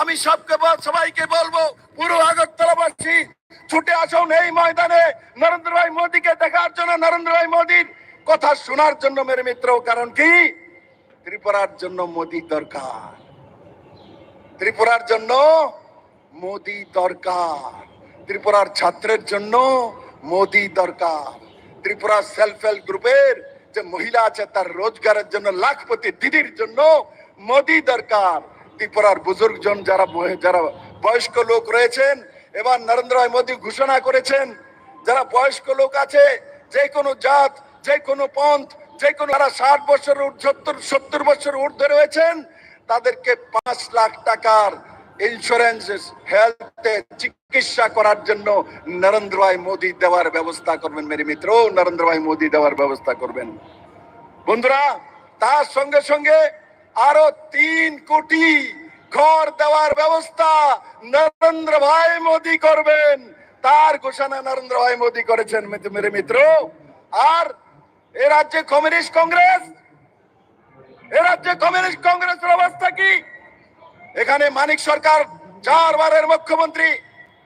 আমি সবাইকে বলবো, পুরো আগরতলাবাসী ছুটে আসুন এই ময়দানে নরেন্দ্র ভাই মোদীকে দেখার জন্য, নরেন্দ্র ভাই মোদীর কথা শোনার জন্য মেরে মিত্র। কারণ কি, ত্রিপুরার জন্য মোদী দরকার, ত্রিপুরার জন্য মোদী দরকার, ত্রিপুরার ছাত্রের জন্য মোদী দরকার, ত্রিপুরা সেলফ হেল্প গ্রুপের যে মহিলা আছে তার রোজগারের জন্য, লাখপতি দিদির জন্য মোদী দরকার, ত্রিপুরার বুজুর্গজন যারা বয়স্ক লোক রয়েছেন, এবার নরেন্দ্র ভাই মোদী ঘোষণা করেছেন যারা বয়স্ক লোক আছে, যে কোনো জাত, যে কোনো পন্থ, যে কোনো, যারা 60 বছর 70 বছর ঊর্ধ্বে রয়েছেন, তাদেরকে 5 লাখ টাকার ইন্স্যুরেন্স হেলথে চিকিৎসা করার জন্য নরেন্দ্র ভাই মোদী দেওয়ার ব্যবস্থা করবেন মেরে মিত্র, নরেন্দ্র ভাই মোদী দেওয়ার ব্যবস্থা করবেন বন্ধুরা। তার সঙ্গে সঙ্গে আরো 3 কোটি ঘর দেওয়ার ব্যবস্থা নরেন্দ্র ভাই মোদী করবেন, তার ঘোষণা নরেন্দ্র ভাই মোদী করেছেন মেরে মিত্র। আর এ রাজ্যে কমিউনিস্ট কংগ্রেসের অবস্থা কি? এখানে মানিক সরকার 4 বারের মুখ্যমন্ত্রী,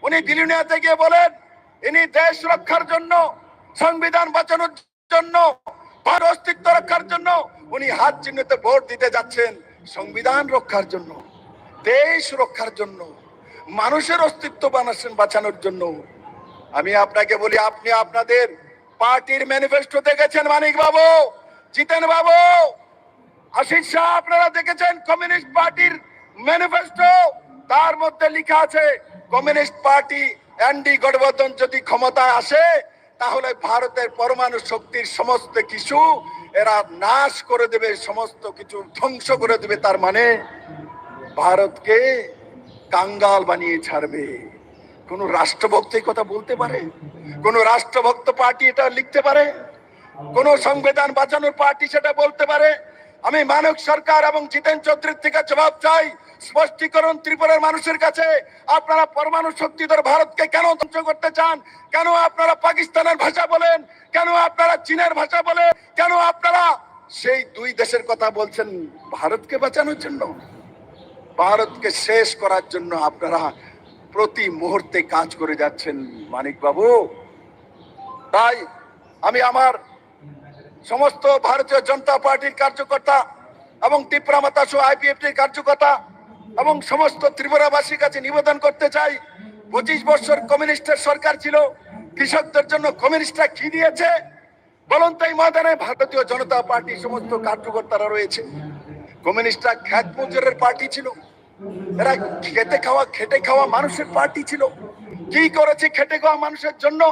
উনি দিল্লিতে গিয়ে বলেন ইনি দেশ রক্ষার জন্য, সংবিধান বাঁচানোর জন্য, ভারত অস্তিত্ব রক্ষার জন্য উনি হাত চিহ্নিত ভোট দিতে যাচ্ছেন, সংবিধান রক্ষার জন্য, দেশ রক্ষার জন্য, মানুষের অস্তিত্ব বাঁচানোর জন্য। আমি আপনাকে বলি, আপনি আপনাদের পার্টির ম্যানিফেস্টো দেখেছেন মানিক বাবু, জিতেন বাবু, আশিস শাহ, আপনারা দেখেছেন কমিউনিস্ট পার্টির ম্যানিফেস্টো? তার মধ্যে লেখা আছে কমিউনিস্ট পার্টি এনডি গঠবন্ধন যদি ক্ষমতায় আসে তাহলে ভারতের পরমাণু শক্তির সমস্ত কিছু এরা নাশ করে দেবে, সমস্ত কিছু ধ্বংস করে দেবে। তার মানে ভারতকে কাঙ্গাল বানিয়ে ছাড়বে। কোন রাষ্ট্রভক্ত এই কথা বলতে পারে? কোন রাষ্ট্রভক্ত পার্টি এটা লিখতে পারে? কোন সংবিধান বাঁচানোর পার্টি সেটা বলতে পারে? আমি মানিক সরকার এবং জিতেন চৌধুরীর থেকে জবাব চাই, স্পষ্টীকরণ ত্রিপুরার মানুষের কাছে। আপনারা পরমাণু শক্তিধর ভারতকে কেন ধ্বংস করতে চান? কেন আপনারা পাকিস্তানের ভাষা বলেন? কেন আপনারা চীনের ভাষা বলেন? কেন আপনারা সেই 2 দেশের কথা বলছেন? ভারতকে বাঁচানোর জন্য, ভারতকে শেষ করার জন্য আপনারা প্রতি মুহূর্তে কাজ করে যাচ্ছেন মানিক বাবু। তাই আমি আমার সমস্ত ভারতীয় জনতা পার্টির কার্যকর্তা এবং ত্রিপুরা মাতা সহ আইপিএফটির কার্যকর্তা এবং সমস্ত ত্রিপুরাবাসীর কাছে নিবেদন করতে চাই, 25 বছর কমিউনিস্টের সরকার ছিল, কৃষকদের জন্য কমিউনিস্টরা কি দিয়েছে বলুন তো? এই ময়দানে ভারতীয় জনতা পার্টির সমস্ত কার্যকর্তারা রয়েছে। কমিউনিস্টরা খ্যাত মজুরের পার্টি ছিল, এরা খেটে খাওয়া মানুষের পার্টি ছিল। কি করেছে খেটে খাওয়া মানুষের জন্য?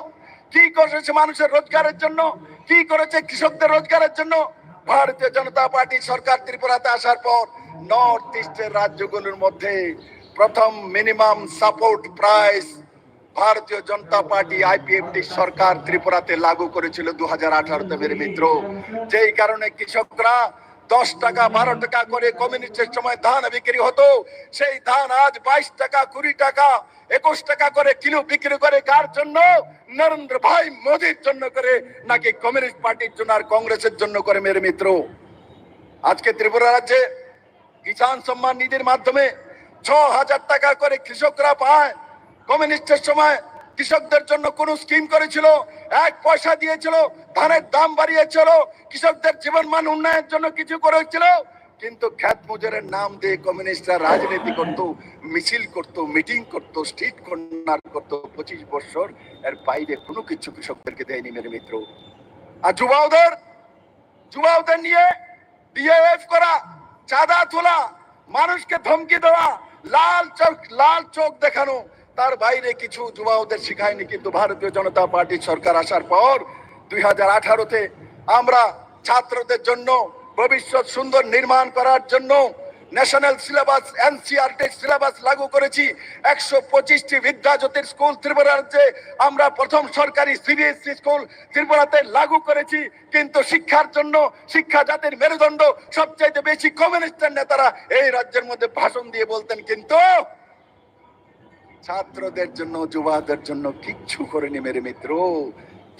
কি করেছে মানুষের রোজগারের জন্য? কি করেছে কৃষকদের রোজগারের জন্য? ভারতীয় জনতা পার্টি সরকার ত্রিপুরাতে আসার পর নর্থ ইস্টের রাজ্যগুলোর মধ্যে প্রথম মিনিমাম সাপোর্ট প্রাইস ভারতীয় জনতা পার্টি আইপিএফটি সরকার ত্রিপুরাতে লাগু করেছিল 2018-তে মেরে মিত্র। যেই কারণে কৃষকরা 10 টাকা 12 টাকা করে কমিউনিস্টের সময় ধান বিক্রি হতো, সেই ধান আজ 22 টাকা 20 টাকা 21 টাকা করে কিলো বিক্রি করে। কার জন্য? নরেন্দ্র ভাই মোদীর জন্য করে, নাকি কমিউনিস্ট পার্টির জন্য আর কংগ্রেসের জন্য করে মেরে মিত্র? আজকে ত্রিপুরা রাজ্যে কিষাণ সম্মান নিধির মাধ্যমে 6000 টাকা করে কৃষকরা পায়। কমিউনিস্টের সময় কৃষকদের জন্য কোন স্কিম করেছিল? 1 পয়সা দিয়েছিল? ধানের দাম বাড়িয়েছিল? কৃষকদের জীবনমান উন্নয়নের জন্য কিছু করেছিল? কিন্তু খ্যাত মজুরের নাম দিয়ে কমিউনিস্টরা রাজনীতি করত, মিছিল করত, মিটিং করত, স্ট্রিট কর্নার করত। 25 বছর এর বাইরে কোনো কিছু কৃষকদেরকে দেয়নি মেরে মিত্র। আর যুবাওদের নিয়ে ডিএফ করা, চাঁদা তোলা, মানুষকে ধমকি দেওয়া, লাল চোখ দেখানো, তার বাইরে কিছু যুবাওদের শিখায়নি। কিন্তু ভারতীয় জনতা পার্টি সরকার আসার পর 2018-তে আমরা ছাত্রদের জন্য ভবিষ্যৎ সুন্দর নির্মাণ করার জন্য ন্যাশনাল সিলেবাস এনসিইআরটি সিলেবাস লাগু করেছি। 125টি বিদ্যাজ্যোতির স্কুল ত্রিপুরা রাজ্যে আমরা প্রথম সরকারি সিবিএসই স্কুল ত্রিপুরাতে লাগু করেছি। কিন্তু শিক্ষার জন্য, শিক্ষা জাতির মেরুদণ্ড, সবচাইতে বেশি কমিউনিস্টের নেতারা এই রাজ্যের মধ্যে ভাষণ দিয়ে বলতেন, কিন্তু ছাত্রদের জন্য, যুবাদের জন্য কিচ্ছু করেনি মেরে মিত্র,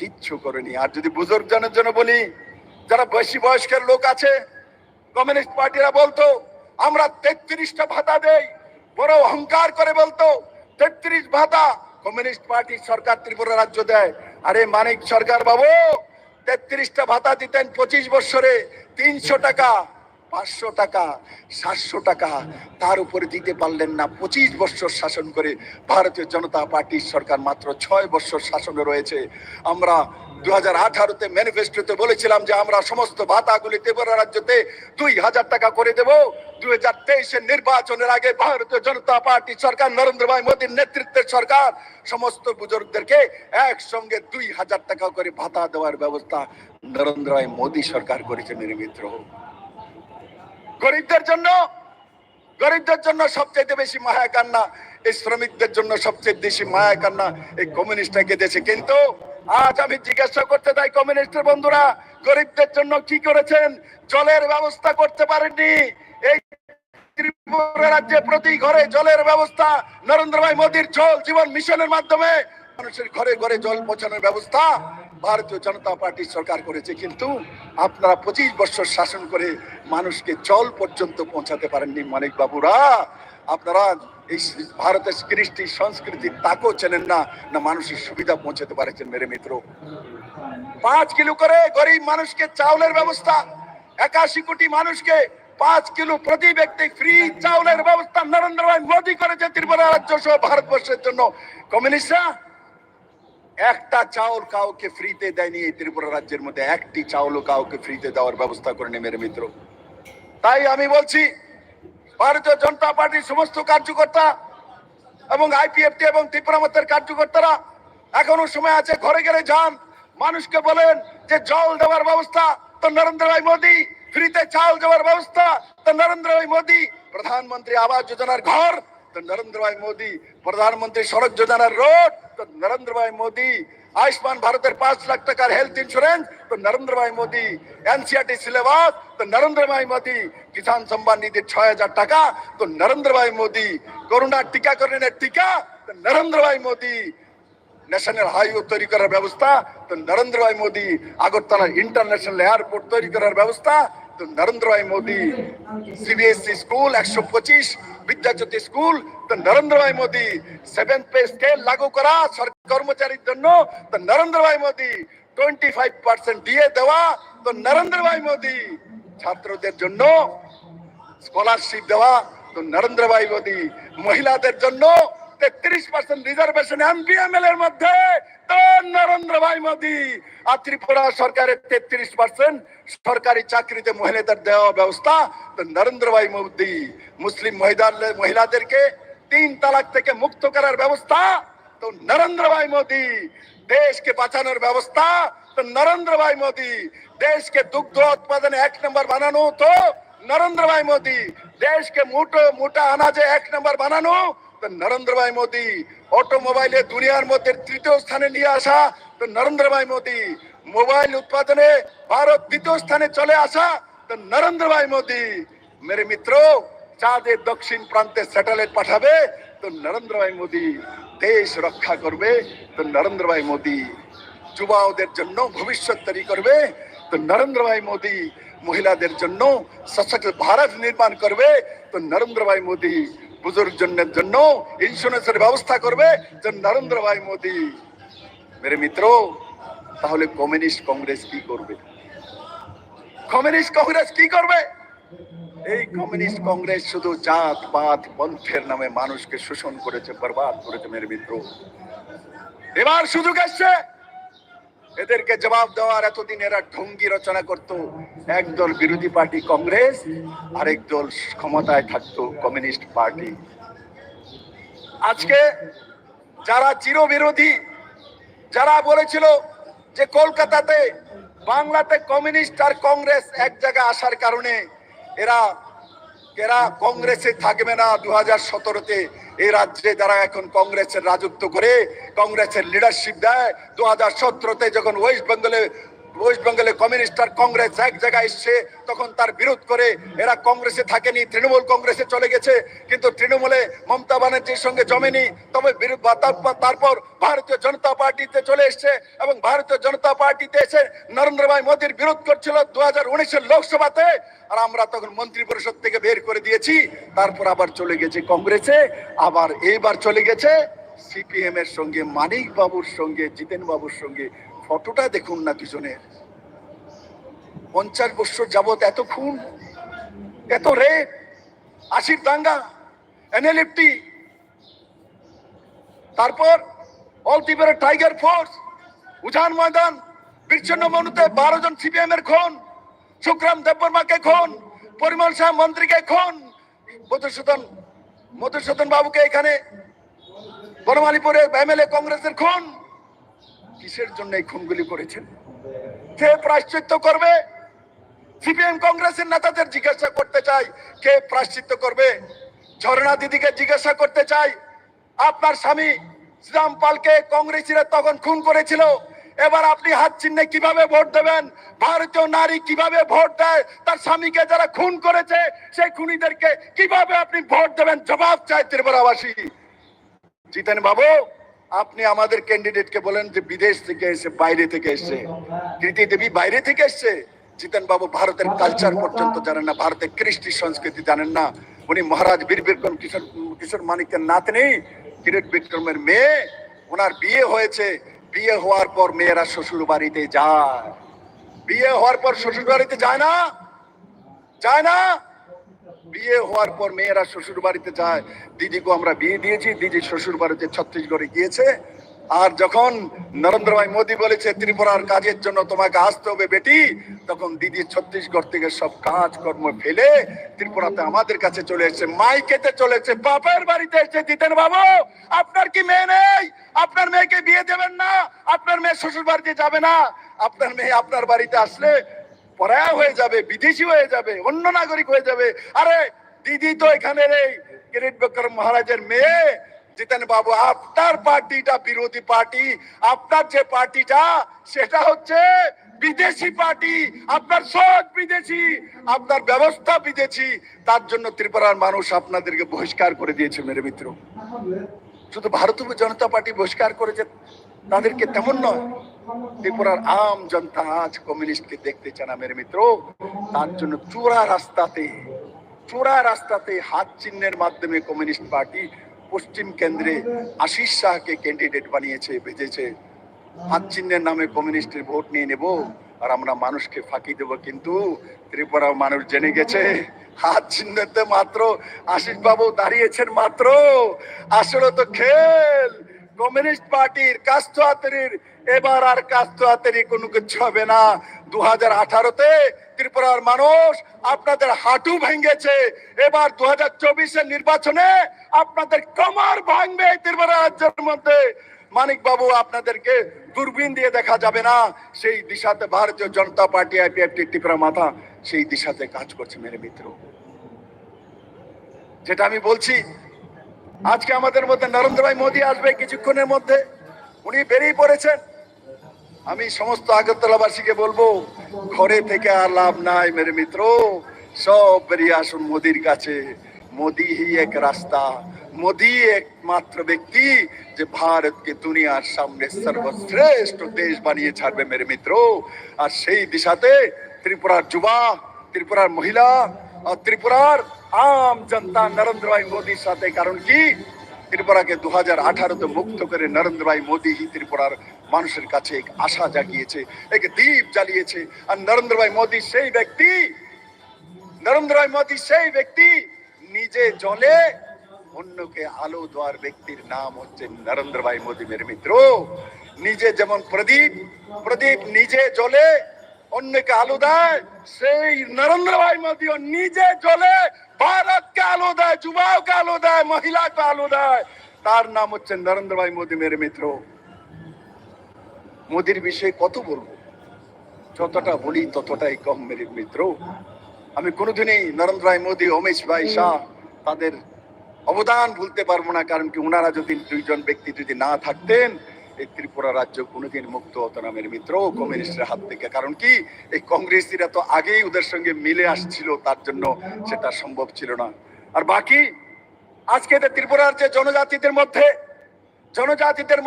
কিচ্ছু করেনি। আর যদি বুজুর্গজনের জন্য বলি, যারা বেশি বয়স্কের লোক আছে, কমিউনিস্ট পার্টিরা বলতো আমরা 33টা ভাতা দেই, বড় অহংকার করে বলতো 33 ভাতা কমিউনিস্ট পার্টির সরকার ত্রিপুরা রাজ্য দেয়। আরে মানিক সরকার বাবু, 33টা ভাতা দিতেন 25 বছরে, 300 টাকা, 500 টাকা, 700 টাকা, তার উপরে দিতে পারলেন না। 25 বছর শাসন করে ভারতীয় জনতা পার্টির সরকার মাত্র 6 বছর শাসনে রয়েছে। আমরা 2018-তে ম্যানিফেস্টোতে বলেছিলাম যে আমরা সমস্ত ভাতাগুলি ত্রিপুরা রাজ্যতে 2000 টাকা করে দেব। 2023-এর নির্বাচনের আগে ভারতীয় জনতা পার্টি সরকার, নরেন্দ্র ভাই মোদীর নেতৃত্বের সরকার সমস্ত বুজুর্গদেরকে একসঙ্গে 2000 টাকা করে ভাতা দেওয়ার ব্যবস্থা নরেন্দ্র ভাই মোদী সরকার করেছে। মেরে মিত্র, গরিবদের জন্য সবচেয়ে বেশি মায়া কান্না, এই শ্রমিকদের জন্য সবচেয়ে বেশি মায়া কান্না এই কমিউনিস্টরা কেঁদেছে। কিন্তু আজ আমি জিজ্ঞাসা করতে চাই কমিউনিস্টের বন্ধুরা, গরিবদের জন্য কি করেছেন? জলের ব্যবস্থা করতে পারেননি। এই ত্রিপুরা রাজ্যে প্রতি ঘরে জলের ব্যবস্থা নরেন্দ্র ভাই মোদীর জল জীবন মিশনের মাধ্যমে মানুষের ঘরে ঘরে জল পৌঁছানোর ব্যবস্থা ভারতীয় জনতা পার্টির সরকার করেছে। কিন্তু আপনারা 25 বছর শাসন করে মানুষকে জল পর্যন্ত পৌঁছাতে পারেননি। মানিক বাবুরা, আপনারা এই ভারতের কৃষ্টি সংস্কৃতির তাকেও চেনেন না, না মানুষের সুবিধা পৌঁছাতে পারেছেন। মেরে মিত্র, 5 কিলো করে গরিব মানুষকে চাউলের ব্যবস্থা, 81 কোটি মানুষকে 5 কিলো প্রতি ব্যক্তি ফ্রি চাউলের ব্যবস্থা নরেন্দ্র ভাই মোদী করেছে ত্রিপুরা রাজ্য সহ ভারতবর্ষের জন্য। কমিউনিস্টরা একটা চাউল কাউকে ফ্রিতে দেয়নি। এই ত্রিপুরা রাজ্যের মধ্যে একটি চাউলও কাউকে ফ্রিতে দেওয়ার ব্যবস্থা করেনি। মেরে মিত্র, তাই আমি বলছি ভারতীয় জনতা পার্টির সমস্ত কার্যকর্তা এবং আইপিএফটি এবং ত্রিপুরা মতের কার্যকর্তারা এখনো সময় আছে, ঘরে ঘরে যান, মানুষকে বলেন যে জল দেওয়ার ব্যবস্থা তো নরেন্দ্র ভাই মোদী, ফ্রিতে চাল দেওয়ার ব্যবস্থা তো নরেন্দ্র ভাই মোদী, প্রধানমন্ত্রী আবাস যোজনার ঘর তো নরেন্দ্র ভাই মোদী, প্রধানমন্ত্রী সড়ক যোজনার রোড তো নরেন্দ্র ভাই মোদী, আয়ুষ্মান ভারতের 5 লাখ টাকার হেলথ ইন্স্যুরেন্স তো নরেন্দ্র ভাই মোদী, এনসিআরটি সিলেবাস তো নরেন্দ্র ভাই মোদী, কিষাণ সম্মান নিধির 6000 টাকা তো নরেন্দ্র ভাই মোদী, করোনা টিকাকরণের টিকা তো নরেন্দ্র ভাই মোদী, ন্যাশনাল হাইওয়ে তৈরি করার ব্যবস্থা তো নরেন্দ্র ভাই মোদী, আগরতলা ইন্টারন্যাশনাল এয়ারপোর্ট তৈরি করার ব্যবস্থা তো নরেন্দ্র ভাই Modi, CBSE school 125 Vidyajyoti school তো নরেন্দ্র ভাই মোদী, 7th পে স্কেল লাগু করা সরকারি কর্মচারীর জন্য তো নরেন্দ্র ভাই মোদী, 25% দিয়ে দেওয়া তো নরেন্দ্র ভাই মোদী, ছাত্রদের জন্য স্কলারশিপ দেওয়া তো নরেন্দ্র ভাই মোদী, মহিলাদের জন্য 33% রিজার্ভেশন এমপিএমএল এর মধ্যে তো নরেন্দ্র ভাই মোদী, আর ত্রিপুরা সরকারের 33% সরকারি চাকরিতে মহিলাদের দেওয়া ব্যবস্থা তো নরেন্দ্র ভাই মোদী, মুসলিম মহিলাদেরকে 3 তালাক থেকে মুক্ত করার ব্যবস্থা তো নরেন্দ্র ভাই মোদী, দেশকে বাঁচানোর ব্যবস্থা তো নরেন্দ্র ভাই মোদী, দেশকে দুগ্ধ উৎপাদনে 1 নম্বর বানানো তো নরেন্দ্র ভাই মোদী, দেশকে মোটা আনাজে 1 নম্বর বানানো তো নরেন্দ্র ভাই মোদী, অটোমোবাইলে দুনিয়ার মধ্যে 3য় স্থানে নিয়ে আসা তো নরেন্দ্র ভাই মোদী, মোবাইল উৎপাদনে ভারত 2য় স্থানে চলে আসা তো নরেন্দ্র ভাই মোদী। মেরে মিত্র, চাঁদের দক্ষিণ প্রান্তে স্যাটেলাইট পাঠাবে তো নরেন্দ্র ভাই মোদী, দেশ রক্ষা করবে তো নরেন্দ্র ভাই মোদী, যুবাদের জন্য ভবিষ্যৎ তৈরি করবে তো নরেন্দ্র ভাই মোদী, মহিলাদের জন্য সশক্ত ভারত নির্মাণ করবে তো নরেন্দ্র ভাই মোদী, বুজুর্গজনদের জন্য ইন্স্যুরেন্সের ব্যবস্থা করবে তো নরেন্দ্র ভাই মোদী। মেরে মিত্র, তাহলে কমিউনিস্ট কংগ্রেস কি করবে? কমিউনিস্ট কংগ্রেস কি করবে? এই কমিউনিস্ট কংগ্রেস শুধু জাত পাত পন্থের নামে মানুষকে শোষণ করেছে, বরবাদ করেছে। মেরে মিত্র, এবার সুযোগ আসছে এদেরকে জবাব দেওয়ার। এতদিন এরা ঢঙ্গি রচনা করত, একদল বিরোধী পার্টি কংগ্রেস, আরেক দল ক্ষমতায় থাকতো কমিউনিস্ট পার্টি। আজকে যারা চিরবিরোধী, যারা বলেছিল যে কলকাতাতে বাংলাতে কমিউনিস্ট আর কংগ্রেস এক জায়গায় আসার কারণে এরা কংগ্রেসে থাকবে না 2017-তে, এই রাজ্যে যারা এখন কংগ্রেসের রাজত্ব করে কংগ্রেসের লিডারশিপ দেয়, 2017-তে যখন ওয়েস্ট বেঙ্গলে ওয়েস্ট বেঙ্গলে কমিউনিস্ট আর কংগ্রেস এক জায়গায় এসছে, তখন তার বিরোধ করে এরা কংগ্রেসে থাকেনি, তৃণমূল কংগ্রেসে চলে গেছে। কিন্তু তৃণমূলে মমতা ব্যানার্জির সঙ্গে জমেনি, তবে তারপর ভারতীয় জনতা পার্টিতে চলে এসছে এবং ভারতীয় জনতা পার্টিতে এসে নরেন্দ্র ভাই মোদীর বিরোধ করছিল 2019-এর লোকসভাতে, আর আমরা তখন মন্ত্রী পরিষদ থেকে বের করে দিয়েছি। তারপর আবার চলে গেছে কংগ্রেসে, আবার এইবার চলে গেছে সিপিএম এর সঙ্গে, মানিক বাবুর সঙ্গে, জিতেন বাবুর সঙ্গে। ফটোটা দেখুন না দুজনের, 50 বছর যাবত এত খুন, এত রেপ, 80 দাঙ্গা, এনএলএফটি, তারপর অলতিবের টাইগার ফোর্স, উজান ময়দান, বিচ্ছিন্ন মনুতে 12 জন সিপিএম এর খুন, সুখরাম দেববর্মাকে খুন, পরিমল শাহ মন্ত্রীকে খুন, মধুসূদন বাবুকে এখানে বনমালীপুরে এমএলএ কংগ্রেসের খুন। কিসের জন্য এই খুনগুলি করেছেন? কে প্রায়শ্চিত্ত করবে? সিপিএম কংগ্রেসের নেতাদের জিজ্ঞাসা করতে চাই, কে প্রায়শ্চিত্ত করবে? ঝর্ণা দিদিকে জিজ্ঞাসা করতে চাই, আপনার স্বামী শ্রীরাম পালকে কংগ্রেসীরা তখন খুন করেছিল, এবার আপনি হাত চিহ্নে কিভাবে ভোট দেবেন? ভারতীয় নারী কিভাবে ভোট দেয়? তার স্বামীকে যারা খুন করেছে সেই খুনিদেরকে কিভাবে আপনি ভোট দেবেন? জবাব চাই ত্রিপুরাবাসী। জিতেন বাবু, আপনি আমাদের ক্যান্ডিডেটকে বলেন যে বিদেশ থেকে এসে, বাইরে থেকে এসছে, কৃতি দেবী বাইরে থেকে এসছে। জিতেন বাবু ভারতের কালচার পর্যন্ত জানেন না, ভারতের কৃষ্টি সংস্কৃতি জানেন না। উনি মহারাজ বীর বিক্রম কিশোর মানিকের নাতনি, কিরিট বিক্রমের মেয়ে, ওনার বিয়ে হয়েছে। বিয়ে হওয়ার পর মেয়েরা শ্বশুর বাড়িতে যায়, বিয়ে হওয়ার পর শ্বশুর বাড়িতে যায় না, যায় না। বিয়ে হওয়ার পর মেয়েরা শ্বশুর বাড়িতে যায়। দিদিকে আমরা বিয়ে দিয়েছি, দিদি শ্বশুর বাড়িতে ছত্তিশগড়ে গিয়েছে। আর যখন নরেন্দ্র ভাই মোদী বলেছে ত্রিপুরার কাজের জন্য তোমাকে আসতে হবে বেটি, তখন দিদি ছত্তিশগড় থেকে সব কাজ কর্ম ফেলে ত্রিপুরাতে আমাদের কাছে চলে এসেছে, মাইকেতে চলেছে, বাপের বাড়িতে এসে। জিতেন বাবু, আপনার কি মেয়ে নেই? আপনার মেয়েকে বিয়ে দেবেন না? আপনার মেয়ে শ্বশুর বাড়িতে যাবে না? আপনার মেয়ে আপনার বাড়িতে আসলে পরায়া হয়ে যাবে, বিদেশি হয়ে যাবে, অন্য নাগরিক হয়ে যাবে। আরে দিদি তো এখানে এই কিরিট বিক্রম মহারাজের মেয়ে। জিতেন বাবু, আপনার পার্টিটা বিরোধী পার্টি, আপনার যে পার্টিটা সেটা হচ্ছে বিদেশি পার্টি, আপনার সোচ বিদেশি, আপনার ব্যবস্থা বিদেশি। তার জন্য ত্রিপুরার মানুষ আপনাদেরকে বহিষ্কার করে দিয়েছে মেরে মিত্র। শুধু ভারতীয় জনতা পার্টি বহিষ্কার করেছে তাদেরকে তেমন নয়, ত্রিপুরার আম জনতা আজ কমিউনিস্টকে দেখতে চায় না মেরে মিত্র। তার জন্য চোরা রাস্তাতে হাত চিহ্নের মাধ্যমে কমিউনিস্ট পার্টি পশ্চিম কেন্দ্রে আশিস শাহকে ক্যান্ডিডেট বানিয়েছে, ভেজেছে। হাত চিহ্নের নামে কমিউনিস্টের ভোট নিয়ে নেব আর আমরা মানুষকে ফাঁকি দেব। কিন্তু ত্রিপুরা মানুষ জেনে গেছে হাত চিহ্নতে মাত্র আশিস বাবু দাঁড়িয়েছেন মাত্র, আসলে তো খেল কমিউনিস্ট পার্টির কাস্তোয়াতেরির। এবার আর কাস্তোয়াতেরি কোনো কিছু হবে না। 2018-তে ত্রিপুরার মানুষ আপনাদের হাঁটু ভেঙেছে, এবার 2024-এর নির্বাচনে আপনাদের কোমর ভাঙবে ত্রিপুরা রাজ্যের মধ্যে। মানিক বাবু, আপনাদেরকে দূরবীন দিয়ে দেখা যাবে না। সেই দিশাতে ভারতীয় জনতা পার্টি, আইপিএফটি, ত্রিপুরা মাথা সেই দিশাতে কাজ করছে মেরে মিত্র। যেটা আমি বলছি, আজকে আমাদের মধ্যে নরেন্দ্র ভাই মোদী আসবে কিছুক্ষণের মধ্যে, উনি বেরিয়ে পড়েছেন। আমি সমস্ত আগরতলাবাসীকে বলবো, ঘরে থেকে আর লাভ নাই মেরে মিত্র, সব বেরিয়ে আসুন মোদীর কাছে। মোদী হি এক রাস্তা, মোদী একমাত্র ব্যক্তি যে ভারতকে দুনিয়ার সামনে সর্বশ্রেষ্ঠ দেশ বানিয়ে ছাড়বে মেরে মিত্র। আর সেই দিশাতে ত্রিপুরার যুবা, ত্রিপুরার মহিলা আর ত্রিপুরার আম জনতা নরেন্দ্র ভাই মোদীর সাথে। কারণ কি, ত্রিপুরাকে 2018-তে মুক্ত করে নরেন্দ্র ভাই মোদী হি ত্রিপুরার মানুষের কাছে এক আশা জাগিয়েছে, এক দ্বীপ জ্বালিয়েছে। আর নরেন্দ্র ভাই মোদী সেই ব্যক্তি নিজে জ্বলে অন্যকে আলো দেওয়ার ব্যক্তির নাম হচ্ছে নরেন্দ্র ভাই মোদী মেরে মিত্র। নিজে যেমন প্রদীপ নিজে জ্বলে অন্যকে আলো দেয়, সেই নরেন্দ্র ভাই মোদীও নিজে জ্বলে ভারতকে আলো দেয়, যুবাকে আলো দেয়, মহিলাকে আলো দেয়। তার নাম হচ্ছে নরেন্দ্র ভাই মোদী মেরে মিত্র। মোদীর বিষয়ে কত বলবো, যতটা বলি ততটাই কম মেরে মিত্র। আমি কোনোদিনই নরেন্দ্র ভাই মোদী, অমিত ভাই শাহ তাদের অবদান ভুলতে পারবো না। কারণ কি, ওনারা যদি দুইজন ব্যক্তি যদি না থাকতেন, এই ত্রিপুরা রাজ্য কোনোদিন মুক্ত হতো না মেরে মিত্র কমিউনিস্টের হাত থেকে। কারণ কি, এই কংগ্রেসীরা তো আগেই ওদের সঙ্গে মিলে আসছিল, তার জন্য সেটা সম্ভব ছিল না। আর বাকি আজকে ত্রিপুরার যে জনজাতিদের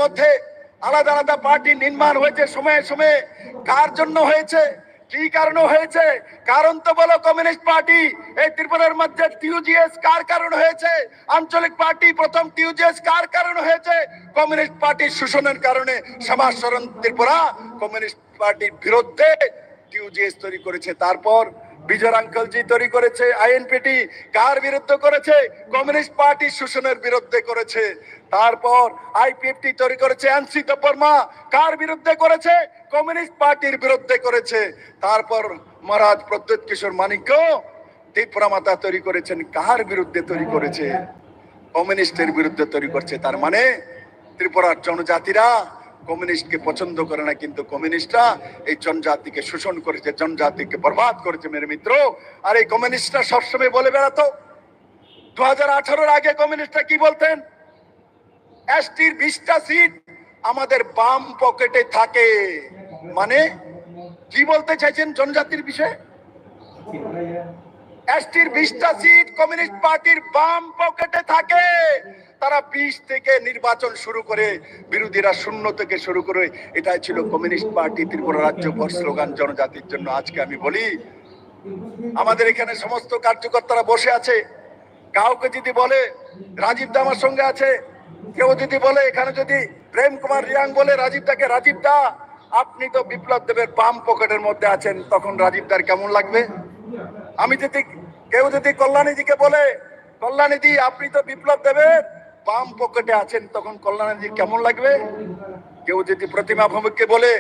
মধ্যে আলাদা আলাদা পার্টি নির্মাণ হয়েছে সময়ে সময়ে, কার জন্য হয়েছে, কি কারণে হয়েছে? কারণ তো বলো কমিউনিস্ট পার্টি। এই ত্রিপুরার মধ্যে টিউজিএস কার কারণ হয়েছে? আঞ্চলিক পার্টি প্রথম টিউজিএস কার কারণ হয়েছে? কমিউনিস্ট পার্টির শোষণের কারণে। সমাজ শরণ ত্রিপুরা কমিউনিস্ট পার্টির বিরুদ্ধে টিউজিএস তৈরি করেছে। তারপর বিজয় আঙ্কলজি তৈরি করেছে আইএনপিটি, কার বিরুদ্ধে করেছে? কমিউনিস্ট পার্টির শোষণের বিরুদ্ধে করেছে। তারপর আইপিএফটি তৈরি করেছে এনসি বর্মা, কার বিরুদ্ধে করেছে? কমিউনিস্ট পার্টির বিরুদ্ধে করেছে। তারপর মহারাজ প্রদ্যোৎ কিশোর মানিক্য ত্রিপুরা মাতা তৈরি করেছেন, কার বিরুদ্ধে তৈরি করেছে? কমিউনিস্টের বিরুদ্ধে তৈরি করছে। তার মানে ত্রিপুরার জনজাতিরা কমিউনিস্টকে পছন্দ করে না, কিন্তু কমিউনিস্টরা এই জনজাতিকে শোষণ করেছে, জনজাতিকে বরবাদ করেছে মেরে মিত্র। আর এই কমিউনিস্টরা সবসময় বলে বেড়াতো, 2018 আগে কমিউনিস্টরা কি বলতেন? এসটির 20টা সিট আমাদের বাম পকেটে থাকে। মানে কি বলতে চাইছেন জনজাতির বিষয়ে? এসটির 20টা সিট কমিউনিস্ট পার্টির বাম পকেটে থাকে। তারা 20 থেকে নির্বাচন শুরু করে, বিরোধীরা 0 থেকে শুরু করে। এটাই ছিল কমিউনিস্ট পার্টি ত্রিপুরা রাজ্য ভর স্লোগান জনজাতির জন্য। আজকে আমি বলি, আমাদের এখানে সমস্ত কার্যকর্তারা বসে আছে। কাউকে যদি বলে রাজীব দা আমার সঙ্গে আছে, কেউ যদি বলে এখানে যদি প্রেম কুমার রিয়াং বলে রাজীবদাকে, রাজীব দা আপনি তো বিপ্লব দেবের বাম পকেটের মধ্যে আছেন, তখন রাজীব দার কেমন লাগবে? আমি যদি কেউ যদি কল্যাণীজিকে বলে কল্যাণীজি আপনি তো বিপ্লব দেবের বাম পকেটে আছেন, তখন কল্যাণীজি কেমন লাগবে? কেউ যদি প্রতিমা ভৌমিককে বলে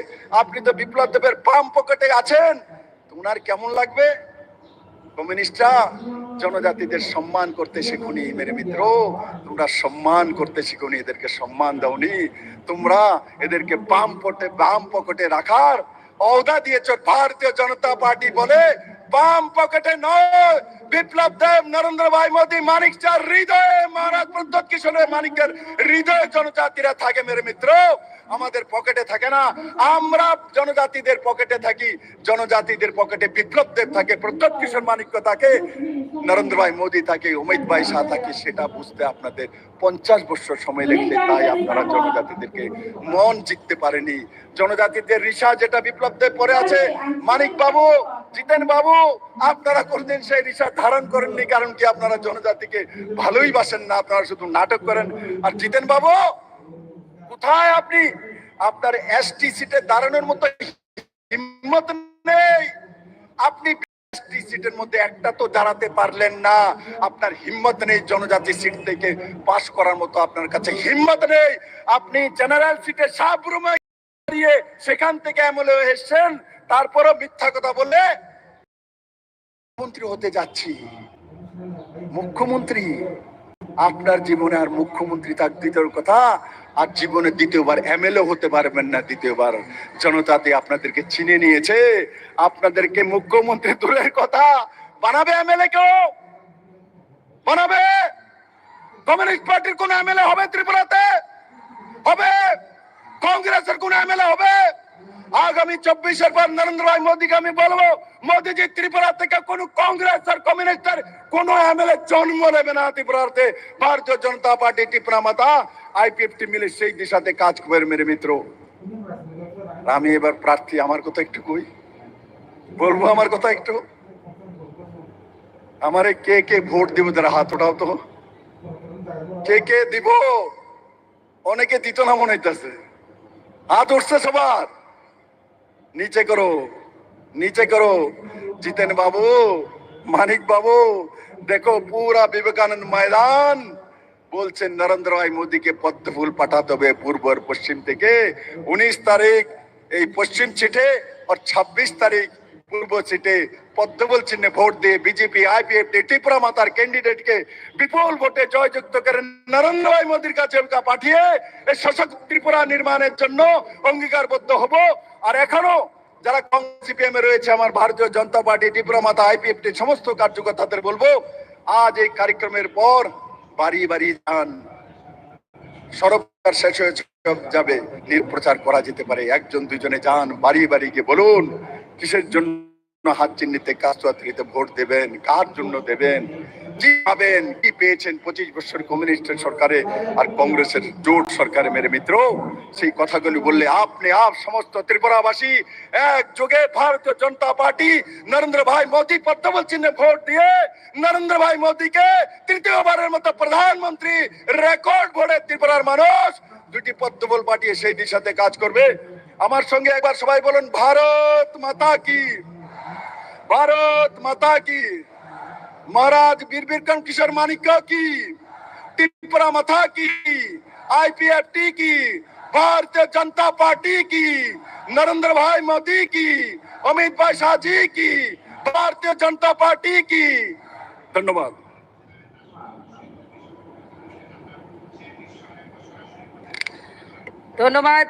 আপনি তো বিপ্লব দেবের বাম পকেটে আছেন, তোমার কেমন লাগবে? কমিউনিস্টরা জনজাতিদের সম্মান করতে শিখুনি মেরে মিত্র, তোমরা সম্মান করতে শিখুনি, এদেরকে সম্মান দাওনি। তোমরা এদেরকে বাম পকেটে রাখার অহদা দিয়েছ। ভারতীয় জনতা পার্টি বলে বাম পকেটে নয়, বিপ্লব দেব, নরেন্দ্র ভাই মোদী, মানিক চার হৃদয়ে, মহারাজ প্রদ্যোৎ কিশোরের মানিকের হৃদয়ে জনজাতিরা থাকে মেরে মিত্র, আমাদের পকেটে থাকে না। আমরা জনজাতিদের পকেটে থাকি, জনজাতিদের পকেটে বিপ্লব দেব থাকে, প্রদ্যোৎ কিশোর মানিক্য থাকে, নরেন্দ্র ভাই মোদী থাকে, অমিত ভাই শাহ থাকে। সেটা বুঝতে আপনাদের 50 বছর সময় লেগেছে। তাই আপনারা জনজাতিদেরকে মন জিততে পারেনি। জনজাতিদের ঋষা যেটা বিপ্লব দেব পরে আছে, মানিক বাবু, জিতেন বাবু, আপনারা কোনদিন সেই ঋষা ধারণ করেননি। কারণ কি, আপনারা জনজাতিকে ভালোই বাসেন না, আপনারা শুধু নাটক করেন। আর জিতেন বাবু কোথায় আপনি? আপনার এসটি সিটে দাঁড়ানোর মতো হিম্মত নেই। আপনি এসটি সিটের মধ্যে একটা তো দাঁড়াতে পারলেন না, আপনার হিম্মত নেই। জনজাতি সিট থেকে পাস করার মতো আপনার কাছে হিম্মত নেই। আপনি জেনারেল সিটে সাবরুমে দাঁড়িয়ে সেখান থেকে এমএলএ এসেছেন, তারপরও মিথ্যা কথা বললে মন্ত্রী হতে যাচ্ছি। মুখ্যমন্ত্রী আপনার জীবনে আর মুখ্যমন্ত্রী তার দ্বিতীয় কথা, আর জীবনে দ্বিতীয়বার এমএলএ হতে পারবেন না। দ্বিতীয়বার জনতাতে আপনাদেরকে চিনে নিয়েছে, আপনাদেরকে মুখ্যমন্ত্রী দূরের কথা বানাবে এমএলএ কেউ বানাবে? কমিউনিস্ট পার্টির কোন এমএলএ হবে ত্রিপুরাতে? হবে? কংগ্রেসের কোন এমএলএ হবে? আগামী 24-এর পর নরেন্দ্র ভাই মোদীকে আমি বলবো, মোদীজি ত্রিপুরা থেকে কোন কংগ্রেস আর কমিউনিস্টের কোন এমএলএ জন্ম নেবে না ত্রিপুরাতে। ভারতীয় জনতা পার্টি ত্রিপুরা মাতা আইপিএফটি মিলে সেই দিশাতে কাজ করবে মেরে মিত্র। আমি এবার প্রার্থী, আমার কথা একটু কই, বলবো আমার কথা একটু। আমারে কে কে ভোট দিব, তারা হাত ওঠাও তো। কে কে দিব? অনেকে দিত না মনে হইতেছে, হাত উঠছে সবার। নিচে করো, নিচে করো। জিতেন বাবু, মানিক বাবু, দেখো পুরা বিবেকানন্দ ময়দান বলছেন নরেন্দ্র ভাই মোদীকে পদ্ম ফুল পাঠাতে হবে পূর্ব আর পশ্চিম থেকে। 19 তারিখ এই পশ্চিম সিটে আর 26 তারিখ পূর্ব সিটে পদ্ম ফুল চিহ্নে ভোট দিয়ে বিজেপি আইপিএফটি ত্রিপুরা মাতার ক্যান্ডিডেটকে বিপুল ভোটে জয়যুক্ত করে নরেন্দ্র ভাই মোদীর কাছে পাঠিয়ে এই সশক্ত ত্রিপুরা নির্মাণের জন্য অঙ্গীকারবদ্ধ হব। আর এখনো যারা সিপিএম এ রয়েছে, আমার ভারতীয় জনতা পার্টি ত্রিপুরা মাতা আইপিএফটি সমস্ত কার্যকর্তাদের বলবো, আজ এই কার্যক্রমের পর বাড়ি বাড়ি যান। সড়ক শেষ হয়েছে। যাবে প্রচার করা যেতে পারে। একজন দুজনে যান, বাড়ি বাড়ি গিয়ে বলুন কিসের জন্য হাত চিহ্নিতে কাস্তুয়াত্রীতে ভোট দেবেন, কার জন্য দেবেন, কি পাবেন, কি পেয়েছেন 25 বছর কমিউনিস্টের সরকারে আর কংগ্রেসের জোট সরকারে। মেরে মিত্র, সেই কথাগুলি বললে আপনি সমস্ত ত্রিপুরাবাসী একযোগে ভারতীয় জনতা পার্টি নরেন্দ্র ভাই মোদী পদ্মবল চিহ্নে ভোট দিয়ে নরেন্দ্র ভাই মোদীকে তৃতীয়বারের মতো প্রধানমন্ত্রী রেকর্ড ভোটে ত্রিপুরার মানুষ দুটি পদ্মবল পাঠিয়ে সেই দিশাতে কাজ করবে। আমার সঙ্গে একবার সবাই বলুন ভারত মাতা কি, ভারত মাতা কি, महाराज वीर विक्रम किशोर मानिका की, त्रिपुरा माता की, आईपीएफटी की, भारतीय जनता पार्टी की, नरेंद्र भाई मोदी की, अमित भाई शाह जी की, भारतीय जनता पार्टी की। धन्यवाद। ধন্যবাদ।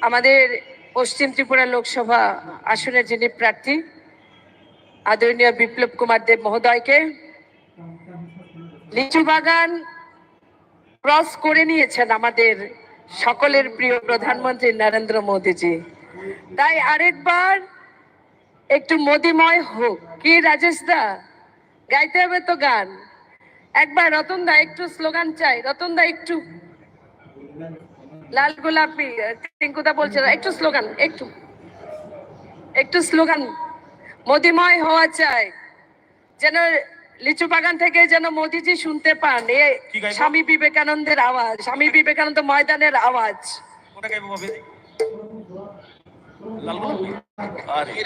আমাদের পশ্চিম ত্রিপুরা লোকসভা আসনের যিনি প্রার্থী আদরণীয় বিপ্লব কুমার দেব মহোদয়কে। লিচু বাগান ক্রস করে নিয়েছেন আমাদের সকলের প্রিয় প্রধানমন্ত্রী নরেন্দ্র মোদীজি। তাই আরেকবার একটু মোদিময় হোক। কি রাজেশ দা, গাইতে হবে তো গান। একবার রতন দা একটু স্লোগান চাই। রতন দা একটু, লাল গোলাপি টিঙ্কুদা বলছে একটু স্লোগান, একটু স্লোগান। মোদিময় হওয়া চাই, যেন লিচু বাগান থেকে যেন মোদিজি শুনতে পান এ স্বামী বিবেকানন্দের আওয়াজ, স্বামী বিবেকানন্দ ময়দানের আওয়াজ।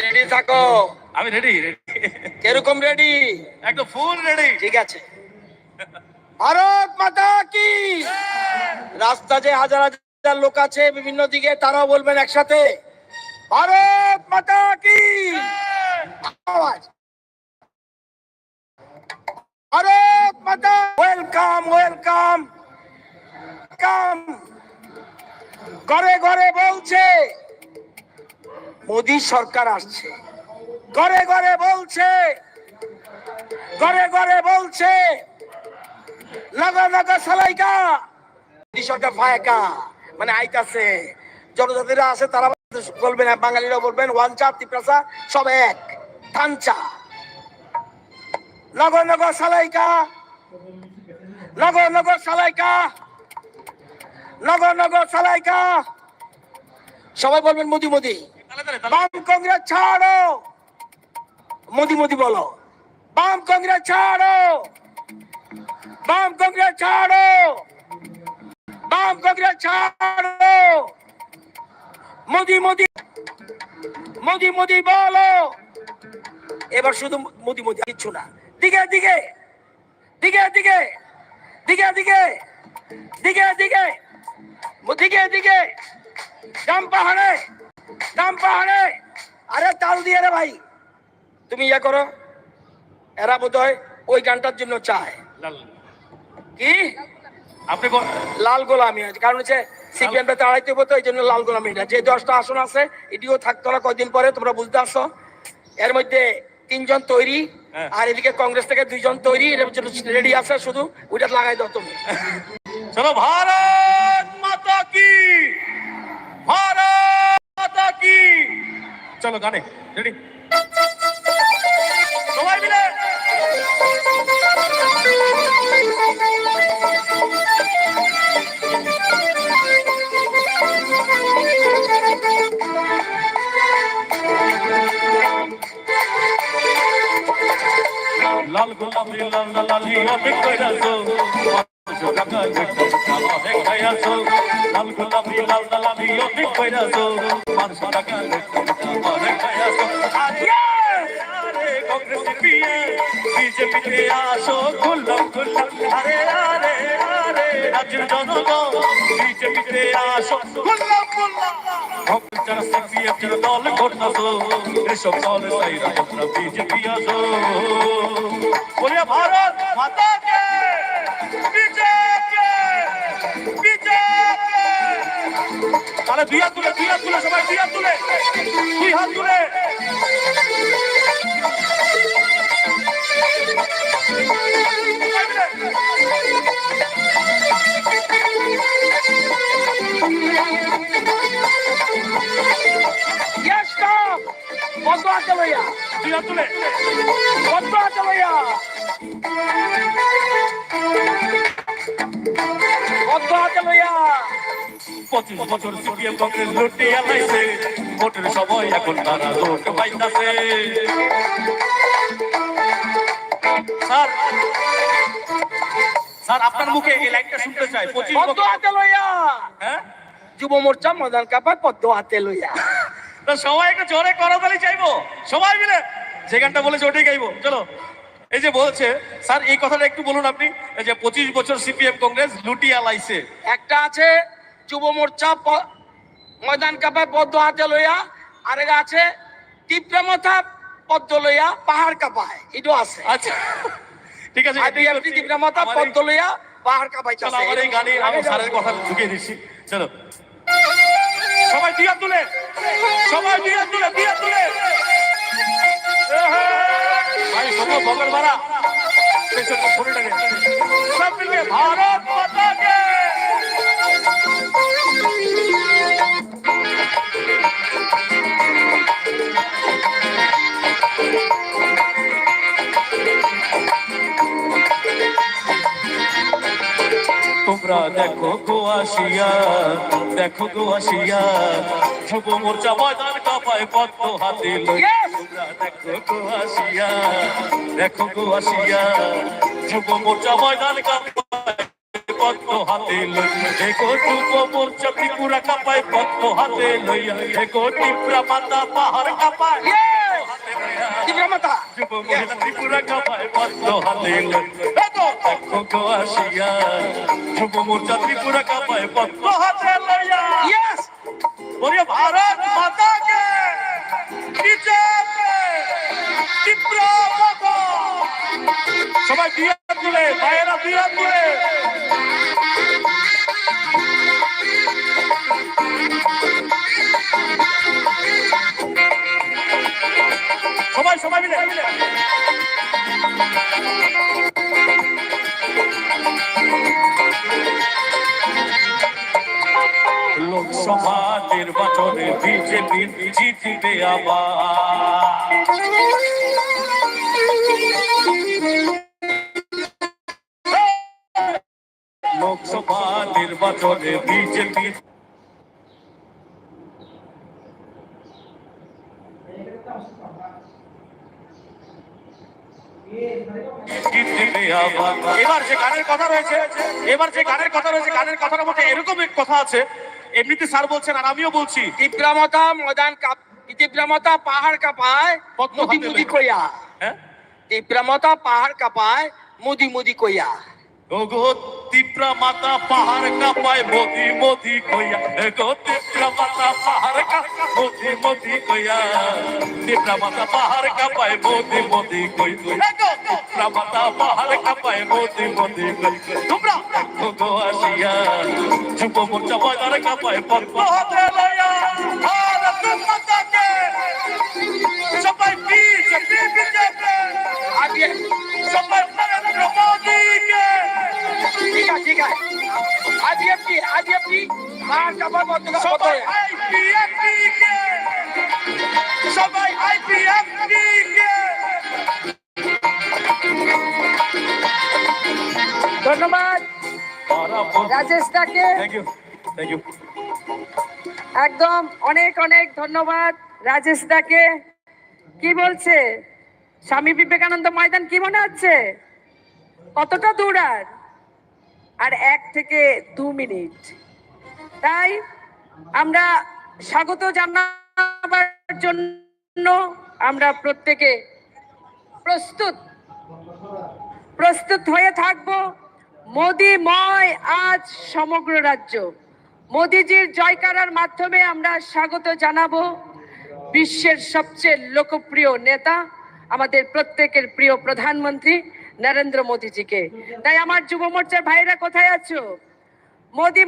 রেডি থাকো। আমি রেডি। কিরকম রেডি? একদম ফুল রেডি। ঠিক আছে। ভারত মাতা কি। রাস্তা যে হাজার হাজার লোক আছে বিভিন্ন দিকে, তারাও বলবেন একসাথে ভারত মাতা কি। আওয়াজ Bharat Mata. Welcome welcome come. ঘরে ঘরে বলছে মোদী সরকার আসছে, ঘরে ঘরে বলছে, ঘরে ঘরে বলছে লাগা লাগা সালাইকা। মোদী সরকার ফায়কা মানে আইতাছে। জনজাতিরা আছে তারা বলবেন, বাঙালিরা বলবেন ওয়ান চা তিপ্রাসা সব এক থানচা। নগর নগর সালাইকা, নগর নগর সালাইকা, নগর নগর সালাইকা। সবাই বলবেন মোদি মোদি। বাম কংগ্রেস ছাড়ো, মোদি মোদি বলো। বাম কংগ্রেস ছাড়ো, বাম কংগ্রেস ছাড়ো, বাম কংগ্রেস ছাড়ো। মোদি মোদি, মোদি মোদি বলো। এবার শুধু মোদি মোদি, কিচ্ছু না। দিকে দিকে দিকে দিকে দিকে দিকে দিকে দিকে দিকে দিকে ডাম পাহাড়ে, ডাম পাহাড়ে। আরে তাল দিয়ে রে ভাই, তুমি ইয়া করো। এরা বোধ হয় ওই গানটার জন্য চায় কি আপনি লাল গোলামি। কারণ হচ্ছে সিপিএমটা তাড়াইতে হতো, এই জন্য লাল গোলামিটা। যে 10টা আসন আছে এটিও থাকতো না কয়দিন পরে, তোমরা বুঝতে আসো। এর মধ্যে 3 জন তৈরি, আর এদিকে কংগ্রেস থেকে 2 জন তৈরি। এর জন্য রেডি আছে, শুধু ওইটা লাগাই দাও তুমি। চলো ভারত মাতা কি, ভারত মাতা কি। চলো গানে রেডি সবাই মিলে। লাল গোলাপি লাল লালি অনেক কইরাছো, লাল গোলাপি লাল লালি অনেক কইরাছো, মানুষ টাকা অনেক খাইয়াছো। আরে কংগ্রেসের বিয়ে বিজেপিতে আসো খুললাম খুললাম। আরে আরে আরে রাজ্যের জনগণ বিজেপিতে আসো খুললাম খুললাম। যারা সিপিএম যারা দল করতেছো, এসব দল চাইরা তোমরা বিজেপি আসো। বলিয়া ভারত মাতা কে, বিজেপি বিজেপি। তাহলে 2 হাত তুলে, 2 হাত তুলে সবাই, 2 হাত তুলে, 2 হাত তুলে। হাত তুলে পদ্ম হাতে লইয়া পদ্ম হাতে লইয়া 25 বছর সিপিএম কংগ্রেস লুটে আলাইছে ভোটের সময় এখন তারা লোক পাইতাছে স্যার স্যার আপনার মুখে এই লাইনটা শুনতে চাই 25 পদ্ম হাতে লইয়া হ্যাঁ যুব মোর্চা ময়দান কাপায় পদ্ম হাতে লইয়া তো সবাই একটু জোরে করতালি চাইবো সবাই মিলে যে গানটা বলেছে ওটাই গাইবো চলো এই যে বলছে স্যার এই কথাটা একটু বলুন আপনি এই যে 25 বছর সিপিএম কংগ্রেস লুটিয়া লাইছে একটা আছে যুব মোর্চা ময়দান কাপায় পদ্ম হাতে লইয়া আরেক আছে তীব্রমতা পদ্ম লইয়া পাহাড় কাপায় এটাও আছে আচ্ছা ঠিক আছে আইপিএফটি তীব্রমতা পদ্ম লইয়া পাহাড় কাপায় চলো আমার এই গানে আমি স্যারের কথা ঢুকিয়ে দিচ্ছি চলো সবাই দিয়া তুলে সবাই দিয়া তুলে ভাই সব বগল মারা পেছন ফোনটাকে সব মিলে ভারত মাতা কে তোমরা দেখো গো আসিয়া যুব মোর্চা ময়দান কাপায় পদ্ম হাতে লইয়া তোমরা দেখো গো আসিয়া যুব মোর্চা ময়দান কাপায় পদ্ম হাতে লইয়া দেখো যুব মোর্চা ত্রিপুরা কাপায় পদ্ম হাতে লইয়া দেখো ত্রিপুরা মাতা পাহাড় কাপায় তীব্রমতা যুব মহিলা ত্রিপুরা কাপায় পদ্ম হাতে লইয়া দেখো গো আসিয়া যুব মোর্চা ত্রিপুরা কাপায় পদ্ম হাতে লইয়া ইয়েস बोलिए भारत माता के সবাই দিয়া তুলে ভাইয়েরা দিয়া তুলে সবাই মিলে লোকসভা নির্বাচনে বিজেপি জিতবে আবার লোকসভা নির্বাচনে বিজেপি এবার যে গানের কথা রয়েছে গানের কথার মধ্যে এরকম এক কথা আছে এমনিতে স্যার বলছেন আর আমিও বলছি তীব্রমতা ময়দান তীব্রমতা পাহাড় কাপায় মুদি মুদি কইয়া হ্যাঁ তীব্রমতা পাহাড় কাপায় মুদি কইয়া ওগো তীব্রা মাতা পাহাড় কাপায় মোদি কইয়া গো তীব্রা মাতা পাহাড় কাপায় মোদি কইয়া তীব্রা মাতা পাহাড় কাপায় মোদি কই গো তীব্রা মাতা পাহাড় কাপায় মোদি কই তোমরা গো আসিয়া যুব মোর্চা ময়দান কাপায় পদ্ম হাতে লইয়া ভারত মাতা কে সবাই বিজেপি আগে সবাই নরেন্দ্র মোদি কে ঠিক আছে আইপিএফটি পাহাড় কাপায় পদ্ম সবাই আইপিএফটি কে সবাই আইপিএফটি কে ধন্যবাদ রাজেশ দাকে থ্যাংক ইউ একদম অনেক ধন্যবাদ রাজেশ দাকে কি বলছে স্বামী বিবেকানন্দ ময়দান কি মনে হচ্ছে কতটা দূর আর 1 থেকে 2 মিনিট তাই আমরা স্বাগত জানাবার জন্য আমরা প্রত্যেকে প্রস্তুত হয়ে থাকবো মোদিময় আজ সমগ্র রাজ্য মোদিজির জয়কারার মাধ্যমে আমরা স্বাগত জানাবো বিশ্বের সবচেয়ে লোকপ্রিয় নেতা আমাদের প্রত্যেকের প্রিয় প্রধানমন্ত্রী নরেন্দ্র মোদিজিকে তাই আমার যুব মোর্চার ভাইরা কোথায় আছো মোদি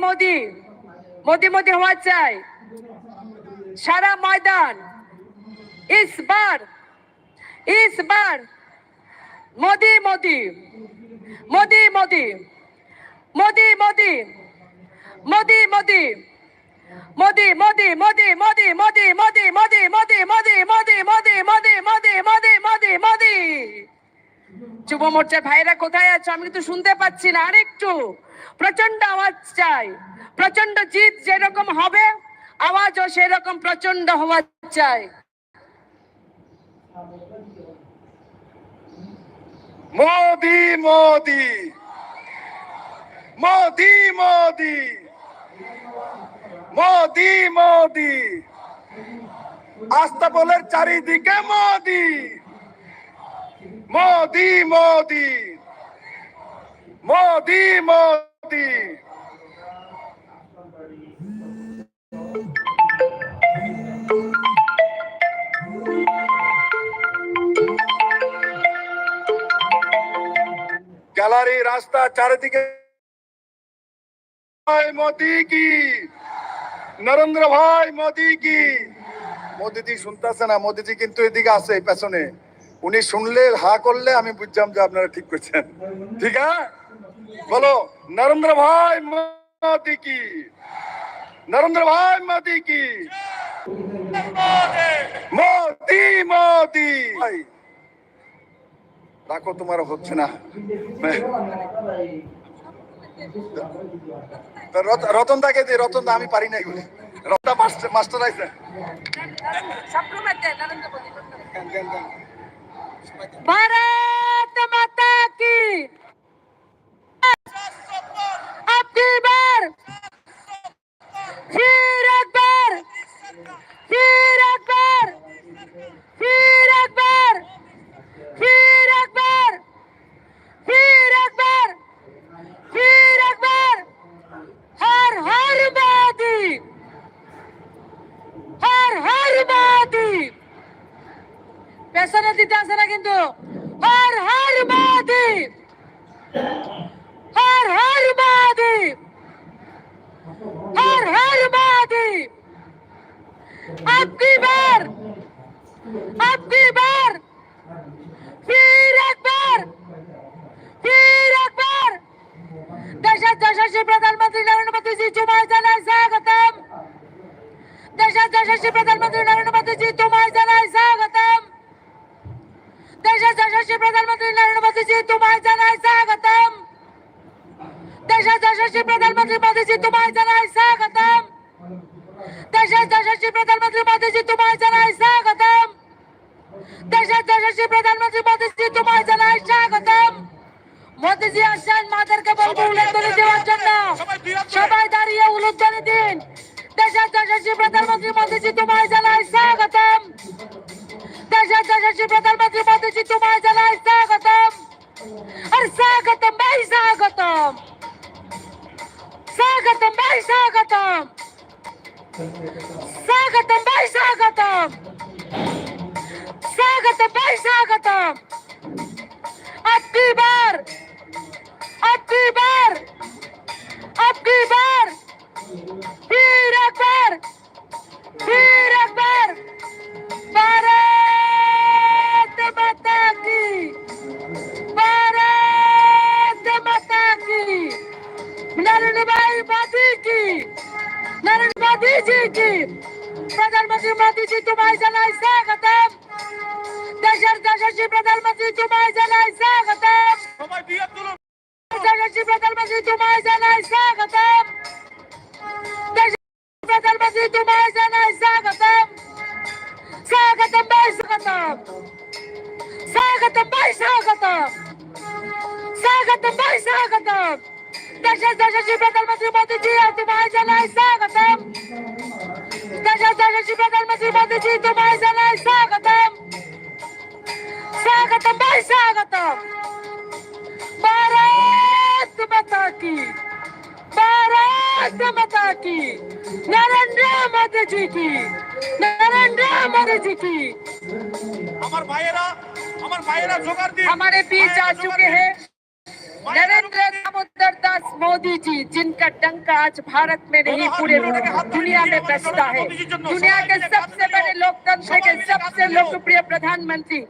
হওয়া চাই সারা ময়দান इस बार मोदी मोदी मोदी मोदी मोदी मोदी मोदी मोदी मोदी मोदी मोदी मोदी मोदी मोदी मोदी मोदी मोदी। যুব মোর্চার ভাইরা কোথায় আছে আমি কিন্তু শুনতে পাচ্ছি না, আরেকটু প্রচন্ড আওয়াজ চাই। প্রচন্ড জিত যেরকম হবে আওয়াজও সেরকম প্রচন্ড হওয়া চাই। মোদি মোদি মোদি মোদি মোদি মোদি, আস্তাবলের চারিদিকে মোদি মোদি মোদি মোদি মোদি। গ্যালারি রাস্তা চারিদিকে মোদি কি, নরেন্দ্র ভাই মোদি কি। মোদিজি শুনতেছে না, মোদিজি কিন্তু এদিকে আছে পেছনে, উনি শুনলে হা করলে আমি বুঝলাম যে আপনারা ঠিক করছেন। ঠিক আছে, বলো নরেন্দ্র ভাই মোদি কি, নরেন্দ্র ভাই মোদি কি, মোদি মোদি। ভাই রাখো, তোমার হচ্ছে না। রতন দাকে দে, রতন দা আমি পারি না এগুলি, রতন মাস্টার আছে। भारत माता की अब की बार फिर एक बार फिर एक बार फिर एक बार फिर एक बार फिर एक बार फिर एक बार हर हर मोदी, हर हर मोदी। পেছনে দিতে আসে না কিন্তু, হর হর মোদি, হর হর মোদি, হর হর মোদি। अब की बार फिर एक बार फिर एक बार देशात यशस्वी प्रधानमंत्री नरेंद्र मोदीजी तुम्हाला जाणार स्वागतम। देशात यशस्वी प्रधानमंत्री नरेंद्र मोदीजी तुम्हाला जाणार स्वागतम। देशात यशस्वी प्रधानमंत्री नरेंद्र मोदीजी तुम्हाला जाणार स्वागतम। देशात यशस्वी प्रधानमंत्री मोदीजी तुम्हाला जाणार स्वागतम। देशात यशस्वी प्रधानमंत्री मोदीजी तुम्हाला जाणार स्वागतम। देशात यशस्वी प्रधानमंत्री मोदीजी तुम्हाला जाणार स्वागतम। মোদিজি আসছেন, মাদেরকে বলবো উলুধ্বনি দেওয়ার জন্য। সবাই দাঁড়িয়ে উলুধ্বনি দিন। দেশের যশস্বী প্রধানমন্ত্রী মোদিজি তোমায় জানাই স্বাগতম। দেশের যশস্বী প্রধানমন্ত্রী মোদিজি তোমায় জানাই স্বাগতম। আর স্বাগতম ভাই, স্বাগতম স্বাগতম ভাই, স্বাগতম স্বাগতম ভাই, স্বাগতম স্বাগতম ভাই, স্বাগতম। अब की बार फिर एक बार भारत माता की, भारत माता की, नरेंद्र भाई मोदी की, नरेंद्र मोदी जी की। प्रधानमंत्री मोदी जी तुम्हारे जनाय स्वागतम। देशर यशस्वी प्रधानमंत्री तुम्हारे जनाय स्वागतम। यशस्वी प्रधानमंत्री तुम्हारे जनाय स्वागतम। प्रधानमंत्री तुम्हारे जनाय स्वागतम। स्वागतम भाई, स्वागतम स्वागतम भाई, स्वागतम स्वागतम भाई, स्वागतम। देशर यशस्वी प्रधानमंत्री मोदी जी तुम्हारे जनाय स्वागतम। देशर यशस्वी प्रधानमंत्री मोदी जी तुम्हारे जनाय स्वागतम। स्वागतम भाई, स्वागतम। भारत माता की, भारत माता की, नरेंद्र मोदी जी की, नरेंद्र मोदी जी की। আমার ভাইয়েরা জোগাড় দিন। हमारे बीच आ चुके हैं नरेंद्र मोदी। दास मोदी जी, जिनका डंका आज भारत में नहीं पूरे दुनिया में बजता है, दुनिया के सबसे बड़े लोकतंत्र के सबसे लोकप्रिय प्रधानमंत्री,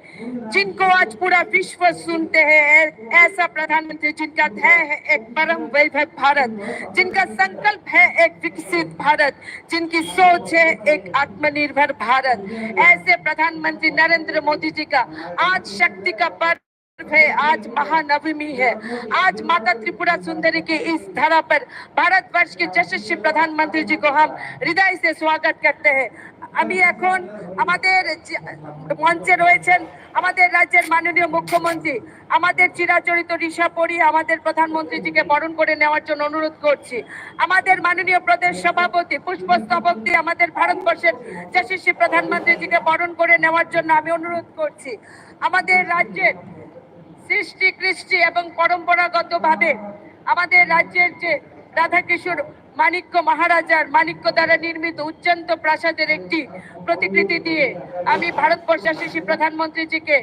जिनको आज पूरा विश्व सुनते हैं, ऐसा प्रधानमंत्री जिनका ध्येय है एक परम वैभव भारत, जिनका संकल्प है एक विकसित भारत, जिनकी सोच है एक आत्मनिर्भर भारत, ऐसे प्रधानमंत्री नरेंद्र मोदी जी का आज शक्ति का पर्व है, आज महानवमी है। आज माता त्रिपुरा सुंदरी की इस धरा पर भारतवर्ष के यशस्वी प्रधानमंत्री जी को हम हृदय से स्वागत करते हैं। আমি এখন আমাদের মঞ্চে রয়েছেন আমাদের রাজ্যের মাননীয় মুখ্যমন্ত্রী, আমাদের চিরাচরিত ঋষা পরি আমাদের প্রধানমন্ত্রীজিকে বরণ করে নেওয়ার জন্য অনুরোধ করছি। আমাদের মাননীয় প্রদেশ সভাপতি পুষ্পস্তবক দিয়ে আমাদের ভারতবর্ষের যশস্বী প্রধানমন্ত্রীজিকে বরণ করে নেওয়ার জন্য আমি অনুরোধ করছি। আমাদের রাজ্যের সৃষ্টি কৃষ্টি এবং পরম্পরাগতভাবে আমাদের রাজ্যের যে রাধাকিশোর মানিক্য মহারাজার মানিক্য দ্বারা নির্মিত উচ্চন্ত প্রাসাদের একটি প্রতিকৃতি দিয়ে আমি ভারতবর্ষ যশস্বী প্রধানমন্ত্রীজিকে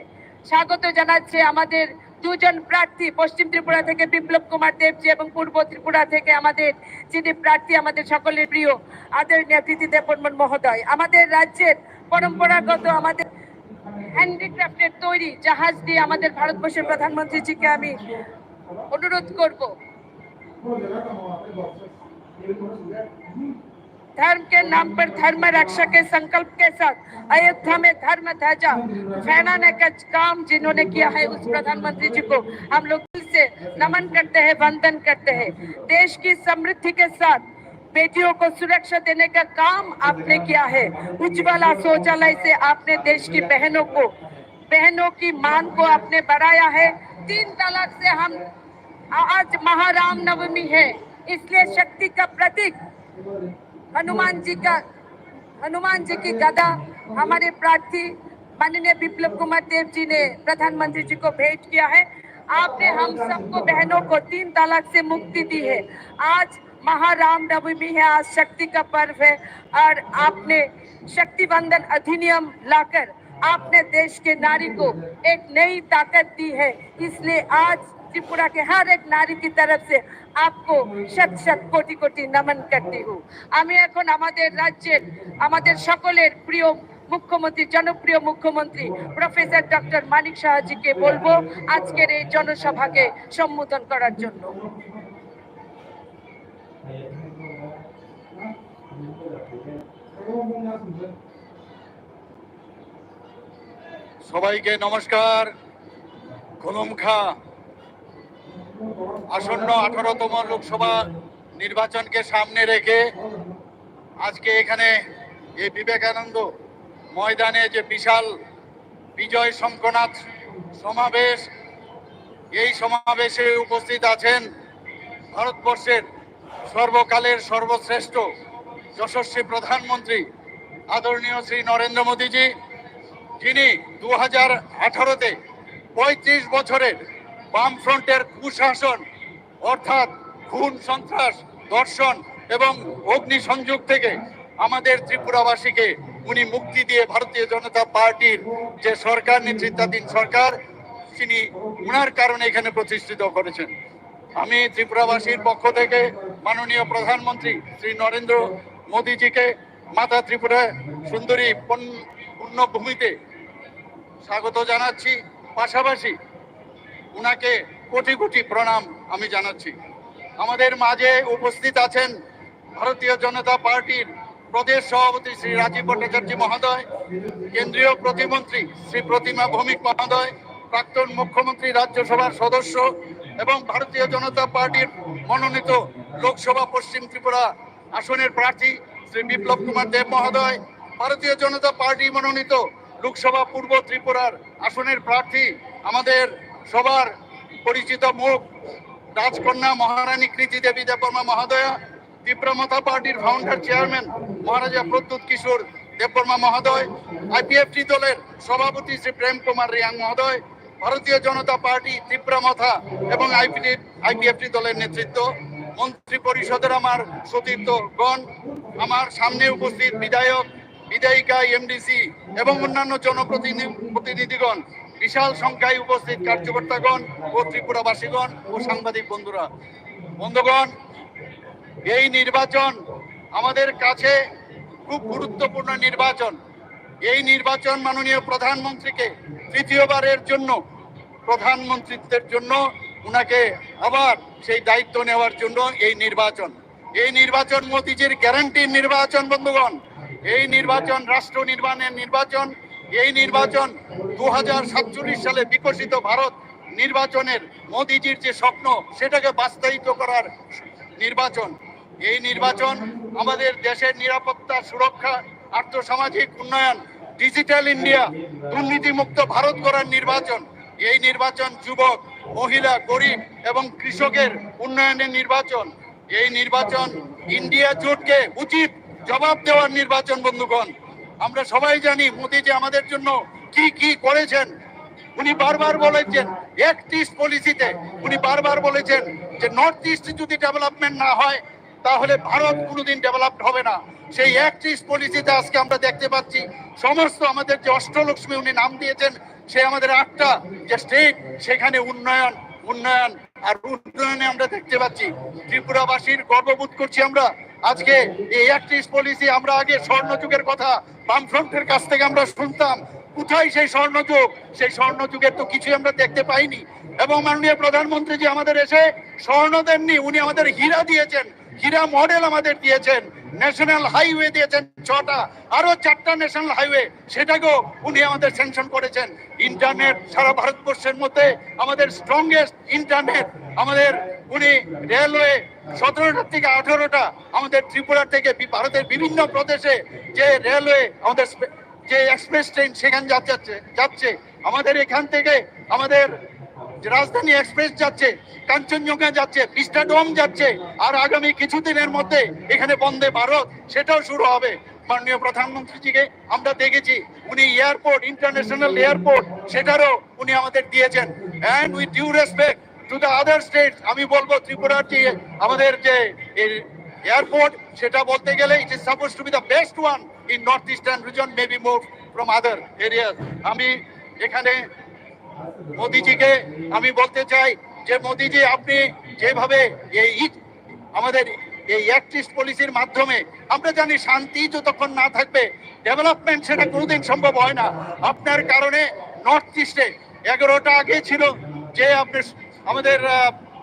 স্বাগত জানাচ্ছি। আমাদের দুজন প্রার্থী পশ্চিম ত্রিপুরা থেকে বিপ্লব কুমার দেবজি এবং পূর্ব ত্রিপুরা থেকে আমাদের যিনি প্রার্থী আমাদের সকলের প্রিয় আদরণীয় কৃতি দেববর্মন মহোদয়, আমাদের রাজ্যের পরম্পরাগত আমাদের হ্যান্ডিক্রাফটের তৈরি জাহাজ দিয়ে আমাদের ভারতবর্ষের প্রধানমন্ত্রীজিকে আমি অনুরোধ করব। धर्म के नाम पर धर्म रक्षा के संकल्प के साथ अयोध्या में धर्म ध्वजा फहराने का काम जिन्होंने किया है उस प्रधानमंत्री जी को हम लोग दिल से नमन करते हैं, वंदन करते हैं। देश की समृद्धि के साथ बेटियों को सुरक्षा देने का काम आपने किया है। उज्ज्वला शौचालय से आपने देश की बहनों की मान को आपने बढ़ाया है। 3 तलाक से हम आज महाराम नवमी है, इसलिए शक्ति का प्रतीक हनुमान जी की गदा हमारे प्रार्थी माननीय विप्लव कुमार देव जी ने प्रधानमंत्री जी को भेंट किया है। आपने हम सबको बहनों को 3 तलाक से मुक्ति दी है। आज महाराम नवमी है, आज शक्ति का पर्व है और आपने शक्ति बंधन अधिनियम लाकर आपने देश के नारी को एक नई ताकत दी है। इसलिए आज त्रिपुरा के हर एक नारी की तरफ से आपको शत शत कोटि कोटि नमन करती हूँ। আমি এখন আমাদের রাজ্যের আমাদের সকলের প্রিয় মুখ্যমন্ত্রী জনপ্রিয় মুখ্যমন্ত্রী প্রফেসর ডক্টর মানিক সাহাজিকে বলবো আজকের এই জনসভাকে সম্বোধন করার জন্য। সবাইকে নমস্কার। খুলুমখা আসন্ন 18তম লোকসভা নির্বাচনকে সামনে রেখে আজকে এখানে এই বিবেকানন্দ ময়দানে যে বিশাল বিজয় শঙ্খনাথ সমাবেশ, এই সমাবেশে উপস্থিত আছেন ভারতবর্ষের সর্বকালের সর্বশ্রেষ্ঠ যশস্বী প্রধানমন্ত্রী আদরণীয় শ্রী নরেন্দ্র মোদীজি, যিনি 2018-তে 35 বছরের বামফ্রন্টের কুশাসন অর্থাৎ খুন সন্ত্রাস ধর্ষণ এবং অগ্নিসংযোগ থেকে আমাদের ত্রিপুরাবাসীকে উনি মুক্তি দিয়ে ভারতীয় জনতা পার্টির যে সরকার নেতৃত্বাধীন সরকার তিনি উনার কারণে এখানে প্রতিষ্ঠিত করেছেন। আমি ত্রিপুরাবাসীর পক্ষ থেকে মাননীয় প্রধানমন্ত্রী শ্রী নরেন্দ্র মোদীজিকে মাতা ত্রিপুরা সুন্দরী পুণ্যভূমিতে স্বাগত জানাচ্ছি। পাশাপাশি উনাকে কোটি কোটি প্রণাম আমি জানাচ্ছি। আমাদের মাঝে উপস্থিত আছেন ভারতীয় জনতা পার্টির প্রদেশ সভাপতি শ্রী রাজীব ভট্টাচার্য মহোদয়, কেন্দ্রীয় প্রতিমন্ত্রী শ্রী প্রতিমা ভৌমিক মহোদয়, প্রাক্তন মুখ্যমন্ত্রী রাজ্যসভার সদস্য এবং ভারতীয় জনতা পার্টির মনোনীত লোকসভা পশ্চিম ত্রিপুরা আসনের প্রার্থী শ্রী বিপ্লব কুমার দেব মহোদয়, ভারতীয় জনতা পার্টি মনোনীত লোকসভা পূর্ব ত্রিপুরার আসনের প্রার্থী আমাদের সবার পরিচিত মুখ রাজকন্যা মহারানী কৃতি দেবী দেববর্মা মহোদয়া, তীব্রমতা পার্টির ফাউন্ডার চেয়ারম্যান মহারাজা প্রদ্যুৎ কিশোর দেববর্মা মহোদয়, আইপিএফটি দলের সভাপতি শ্রী প্রেম কুমার রিয়াং মহোদয়, ভারতীয় জনতা পার্টি তীব্রমথা এবং আইপিএফটি দলের নেতৃত্ব, মন্ত্রী পরিষদের আমার সতীর্থগণ, আমার সামনে উপস্থিত বিধায়ক বিধায়িকা এমডিসি এবং অন্যান্য জনপ্রতিনিধিগণ, বিশাল সংখ্যায় উপস্থিত কার্যকর্তাগণ ও ত্রিপুরাবাসীগণ ও সাংবাদিক বন্ধুরা, বন্ধুগণ, এই নির্বাচন আমাদের কাছে খুব গুরুত্বপূর্ণ নির্বাচন। এই নির্বাচন মাননীয় প্রধানমন্ত্রীকে তৃতীয়বারের জন্য প্রধানমন্ত্রীত্বের জন্য উনাকে আবার সেই দায়িত্ব নেওয়ার জন্য এই নির্বাচন মোদিজির গ্যারান্টির নির্বাচন। বন্ধুগণ, এই নির্বাচন রাষ্ট্র নির্মাণের নির্বাচন। এই নির্বাচন 2047 সালে বিকশিত ভারত নির্বাচনের মোদিজির যে স্বপ্ন সেটাকে বাস্তবায়িত করার নির্বাচন। এই নির্বাচন আমাদের দেশের নিরাপত্তা, সুরক্ষা, আর্থসামাজিক উন্নয়ন, ডিজিটাল ইন্ডিয়া, দুর্নীতিমুক্ত ভারত করার নির্বাচন। এই নির্বাচন যুবক, মহিলা, গরিব এবং কৃষকের উন্নয়নের নির্বাচন। এই নির্বাচন ইন্ডিয়া জোটকে উচিত জবাব দেওয়ার নির্বাচন। বন্ধুগণ, আমরা সবাই জানি মোদিজি আমাদের জন্য কি কি করেছেন। উনি বারবার বলেছেন অ্যাক্ট ইস্ট পলিসিতে, উনি বারবার বলেছেন যে নর্থ ইস্ট যদি ডেভেলপমেন্ট না হয় তাহলে ভারত কোনোদিন ডেভেলপড হবে না। সেই অ্যাক্ট ইস্ট পলিসিতে আজকে আমরা দেখতে পাচ্ছি সমস্ত আমাদের যে অষ্টলক্ষ্মী উনি নাম দিয়েছেন, সে আমাদের 8টা যে স্টেট, সেখানে উন্নয়ন উন্নয়ন আর উন্নয়নে আমরা দেখতে পাচ্ছি। ত্রিপুরাবাসীর গর্ববোধ করছি আমরা আজকে এই অ্যাক্ট ইস্ট পলিসি। আমরা আগে স্বর্ণযুগের কথা বামফ্রন্টের কাছ থেকে আমরা শুনতাম, কোথায় সেই স্বর্ণযুগ? সেই স্বর্ণযুগের তো কিছুই আমরা দেখতে পাইনি। এবং মাননীয় প্রধানমন্ত্রী জি আমাদের এসে স্বর্ণ দেননি, উনি আমাদের হীরা দিয়েছেন, হীরা মডেল আমাদের দিয়েছেন, ন্যাশনাল হাইওয়ে দিয়েছেন 6টা, আরো 4টা ন্যাশনাল হাইওয়ে, সেটাকেও উনি আমাদের স্যাংশন করেছেন। ইন্টারনেট সারা ভারতবর্ষের মধ্যে আমাদের স্ট্রংগেস্ট ইন্টারনেট আমাদের উনি রেলওয়ে 17টা থেকে 18টা আমাদের ত্রিপুরা থেকে ভারতের বিভিন্ন প্রদেশে যে রেলওয়ে আমাদের যে এক্সপ্রেস ট্রেন সেখানে যাচ্ছে আমাদের এখান থেকে আমাদের রাজধানী এক্সপ্রেস যাচ্ছে, কাঞ্চনজঙ্ঘা যাচ্ছে, বিস্টাডোম যাচ্ছে, আর আগামী কিছুদিনের মধ্যে এখানে বন্দে ভারত সেটাও শুরু হবে। মাননীয় প্রধানমন্ত্রীজিকে আমরা দেখেছি উনি এয়ারপোর্ট, ইন্টারন্যাশনাল এয়ারপোর্ট সেটারও উনি আমাদের দিয়েছেন। And with due respect to the other states, আমি বলবো ত্রিপুরার যে আমাদের যে এয়ারপোর্ট সেটা বলতে গেলে it is suppose two B the best one in north eastern reason, maybe move from other areas. আমি এখানে মোদিজিকে আমি বলতে চাই যে মোদিজি, আপনি যেভাবে আমাদের এই অ্যাক্ট ইস্ট পলিসির মাধ্যমে আমরা জানি শান্তি যতক্ষণ না থাকবে ডেভেলপমেন্ট সেটা কোনোদিন সম্ভব হয় না। আপনার কারণে নর্থ ইস্টে 11টা আগে ছিল যে আপনি আমাদের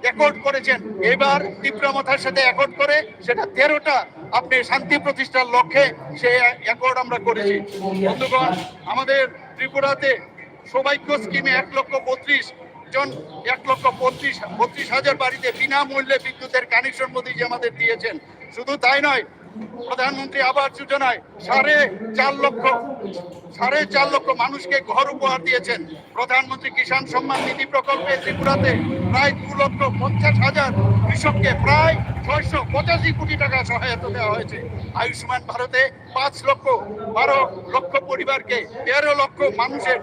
অ্যাকর্ড করেছেন, এবার তীব্রমাথার সাথে অ্যাকর্ড করে সেটা 13টা আপনি শান্তি প্রতিষ্ঠার লক্ষ্যে সেই অ্যাকর্ড আমরা করেছি। বন্ধুগণ, আমাদের ত্রিপুরাতে সৌভাগ্য স্কিমে 1,32,000 বাড়িতে বিনামূল্যে বিদ্যুতের কানেকশন মোদিজি আমাদের দিয়েছেন। শুধু তাই নয়, প্রধানমন্ত্রী আবাস যোজনায় 4.5 লক্ষ মানুষকে ঘর উপহার দিয়েছেন। প্রধানমন্ত্রী কিষাণ সম্মান নিধি প্রকল্পে ত্রিপুরাতে প্রায় 2,50,000 কৃষককে প্রায় 685 কোটি টাকা সহায়তা দেওয়া হয়েছে। আয়ুষ্মান ভারতে 12 লক্ষ পরিবারকে 13 লক্ষ মানুষের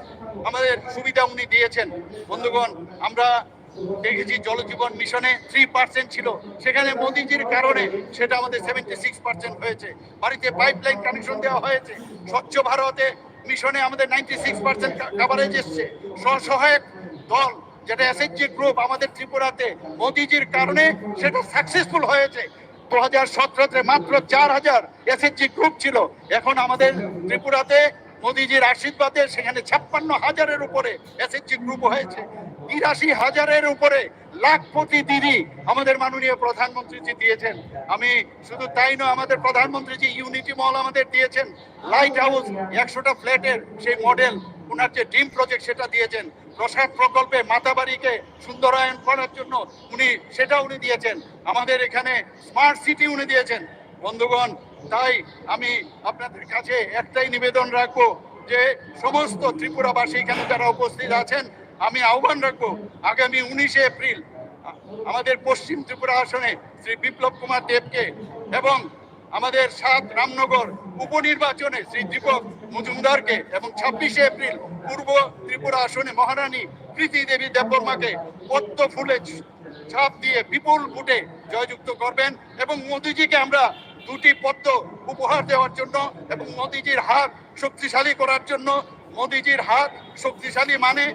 আমাদের সুবিধা উনি দিয়েছেন। বন্ধুগণ, আমরা দেখেছি জলজীবন মিশনে 3% ছিল, সেখানে মোদিজির কারণে সেটা আমাদের 76% হয়েছে। বাড়িতে পাইপলাইন কানেকশন দেওয়া হয়েছে। স্বচ্ছ ভারতে মিশনে আমাদের 96% কাভারেজ এসছে। স্বসহায়ক দল যেটা এসএইচজি গ্রুপ আমাদের ত্রিপুরাতে মোদিজির কারণে সেটা সাকসেসফুল হয়েছে। 2017-তে মাত্র 4,000 এসএইচজি গ্রুপ ছিল, এখন আমাদের ত্রিপুরাতে মোদিজির আশীর্বাদে সেখানে 56,000-এর উপরে এসএইচজি গ্রুপ হয়েছে। 83,000-এর উপরে লাখপতি দিদি আমাদের মাননীয় প্রধানমন্ত্রীজি দিয়েছেন। আমি শুধু তাই নয়, আমাদের প্রধানমন্ত্রীজি ইউনিটি মল আমাদের দিয়েছেন, লাইট হাউস 100টা ফ্ল্যাটের সেই মডেল ওনার যে ড্রিম প্রজেক্ট সেটা দিয়েছেন। প্রসাদ প্রকল্পে মাতাবাড়িকে সুন্দরায়ন করার জন্য উনি দিয়েছেন। আমাদের এখানে স্মার্ট সিটি উনি দিয়েছেন। বন্ধুগণ, তাই আমি আপনাদের কাছে একটাই নিবেদন রাখবো যে সমস্ত ত্রিপুরাবাসী এখানে যারা উপস্থিত আছেন, আমি আহ্বান রাখবো আগামী 19শে এপ্রিল আমাদের পশ্চিম ত্রিপুরা আসনে শ্রী বিপ্লব কুমার দেবকে এবং আমাদের 7 রামনগর উপনির্বাচনে শ্রী দীপক মজুমদারকে এবং 26শে এপ্রিল পূর্ব ত্রিপুরা আসনে মহারানী প্রীতি দেবী দেববর্মাকে পদ্ম ফুলে ছাপ দিয়ে বিপুল ভোটে জয়যুক্ত করবেন। এবং মোদিজিকে আমরা 2টি পদ্ম উপহার দেওয়ার জন্য এবং মোদিজির হাত শক্তিশালী করার জন্য। মোদিজির হাত শক্তিশালী মানে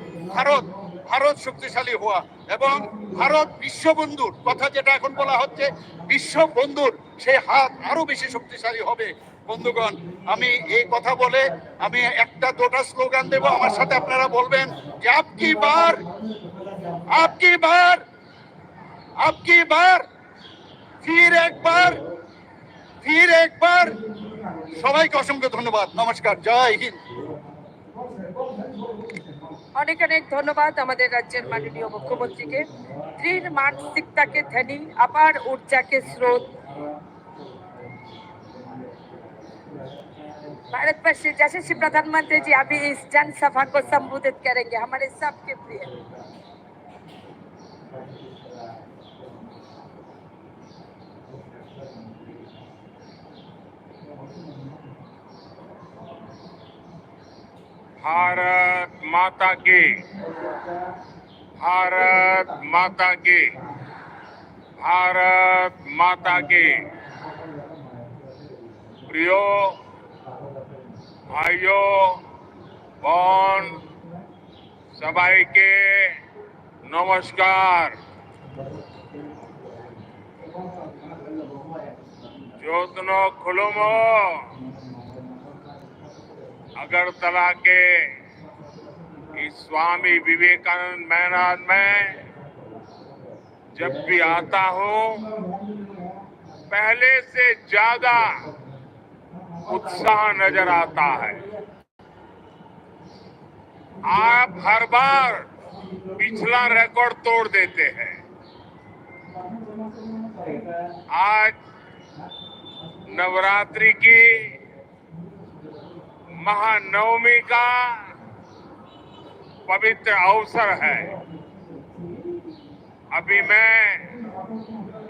ভারত শক্তিশালী হওয়া। এবং ভারত বিশ্ববন্ধুর কথা যেটা এখন বলা হচ্ছে, বিশ্ববন্ধুর সেই হাত আরো বেশি শক্তিশালী হবে। বন্ধুগণ, আমি এই কথা বলে আমি একটা দুটা স্লোগান দেব, আমার সাথে আপনারা বলবেন যে আপকি বার, আপকি বার, আপকি বার, ফির একবার, ফির একবার। সবাইকে অসংখ্য ধন্যবাদ। নমস্কার, জয় হিন্দ। অনেক অনেক ধন্যবাদ আমাদের রাজ্যের माननीय मुख्यमंत्री के। दृढ़ मानसिकता के धनी, अपार ऊर्जा के स्रोत, भारतवर्षी यशस्वी प्रधानमंत्री जी अभी इस जनसभा को संबोधित करेंगे। हमारे सबके प्रिय भारत माता की, भारत माता की, भारत माता की। प्रियो भाइयों बहन सबाई के नमस्कार। ज्योतनो खुलुमो अगरतला के इस स्वामी विवेकानंद मैदान में जब भी आता हूं, पहले से ज्यादा उत्साह नजर आता है। आप हर बार पिछला रिकॉर्ड तोड़ देते हैं। आज नवरात्रि की महानवमी का पवित्र अवसर है। अभी मैं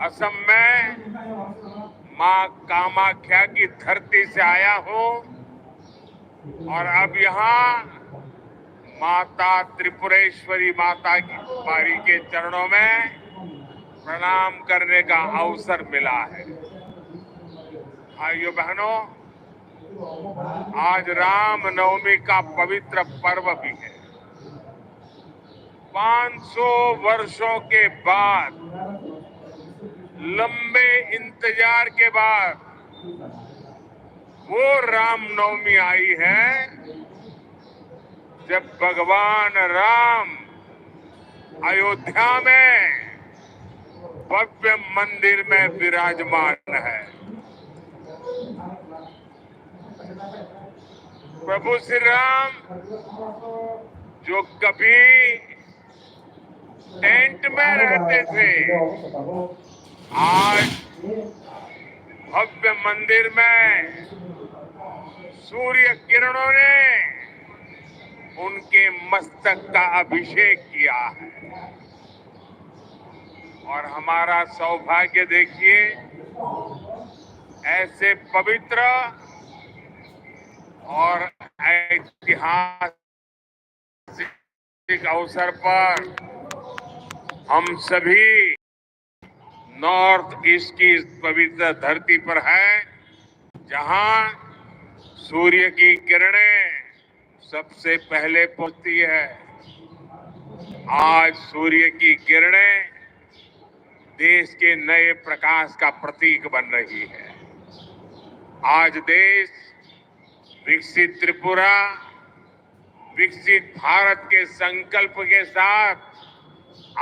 असम में मां कामाख्या की धरती से आया हूं और अब यहां माता त्रिपुरेश्वरी माता की बारी के चरणों में प्रणाम करने का अवसर मिला है। भाइयों बहनों, आज राम नवमी का पवित्र पर्व भी है। 500 वर्षों के बाद, लंबे इंतजार के बाद वो राम नवमी आई है जब भगवान राम अयोध्या में भव्य मंदिर में विराजमान है। प्रभु श्री राम जो कभी टेंट में रहते थे, आज भव्य मंदिर में सूर्य किरणों ने उनके मस्तक का अभिषेक किया है। और हमारा सौभाग्य देखिए, ऐसे पवित्र और ऐतिहासिक अवसर पर हम सभी नॉर्थ ईस्ट की इस पवित्र धरती पर हैं, जहां सूर्य की किरणें सबसे पहले पहुंचती है। आज सूर्य की किरणें देश के नए प्रकाश का प्रतीक बन रही है। आज देश विकसित त्रिपुरा, विकसित भारत के संकल्प के साथ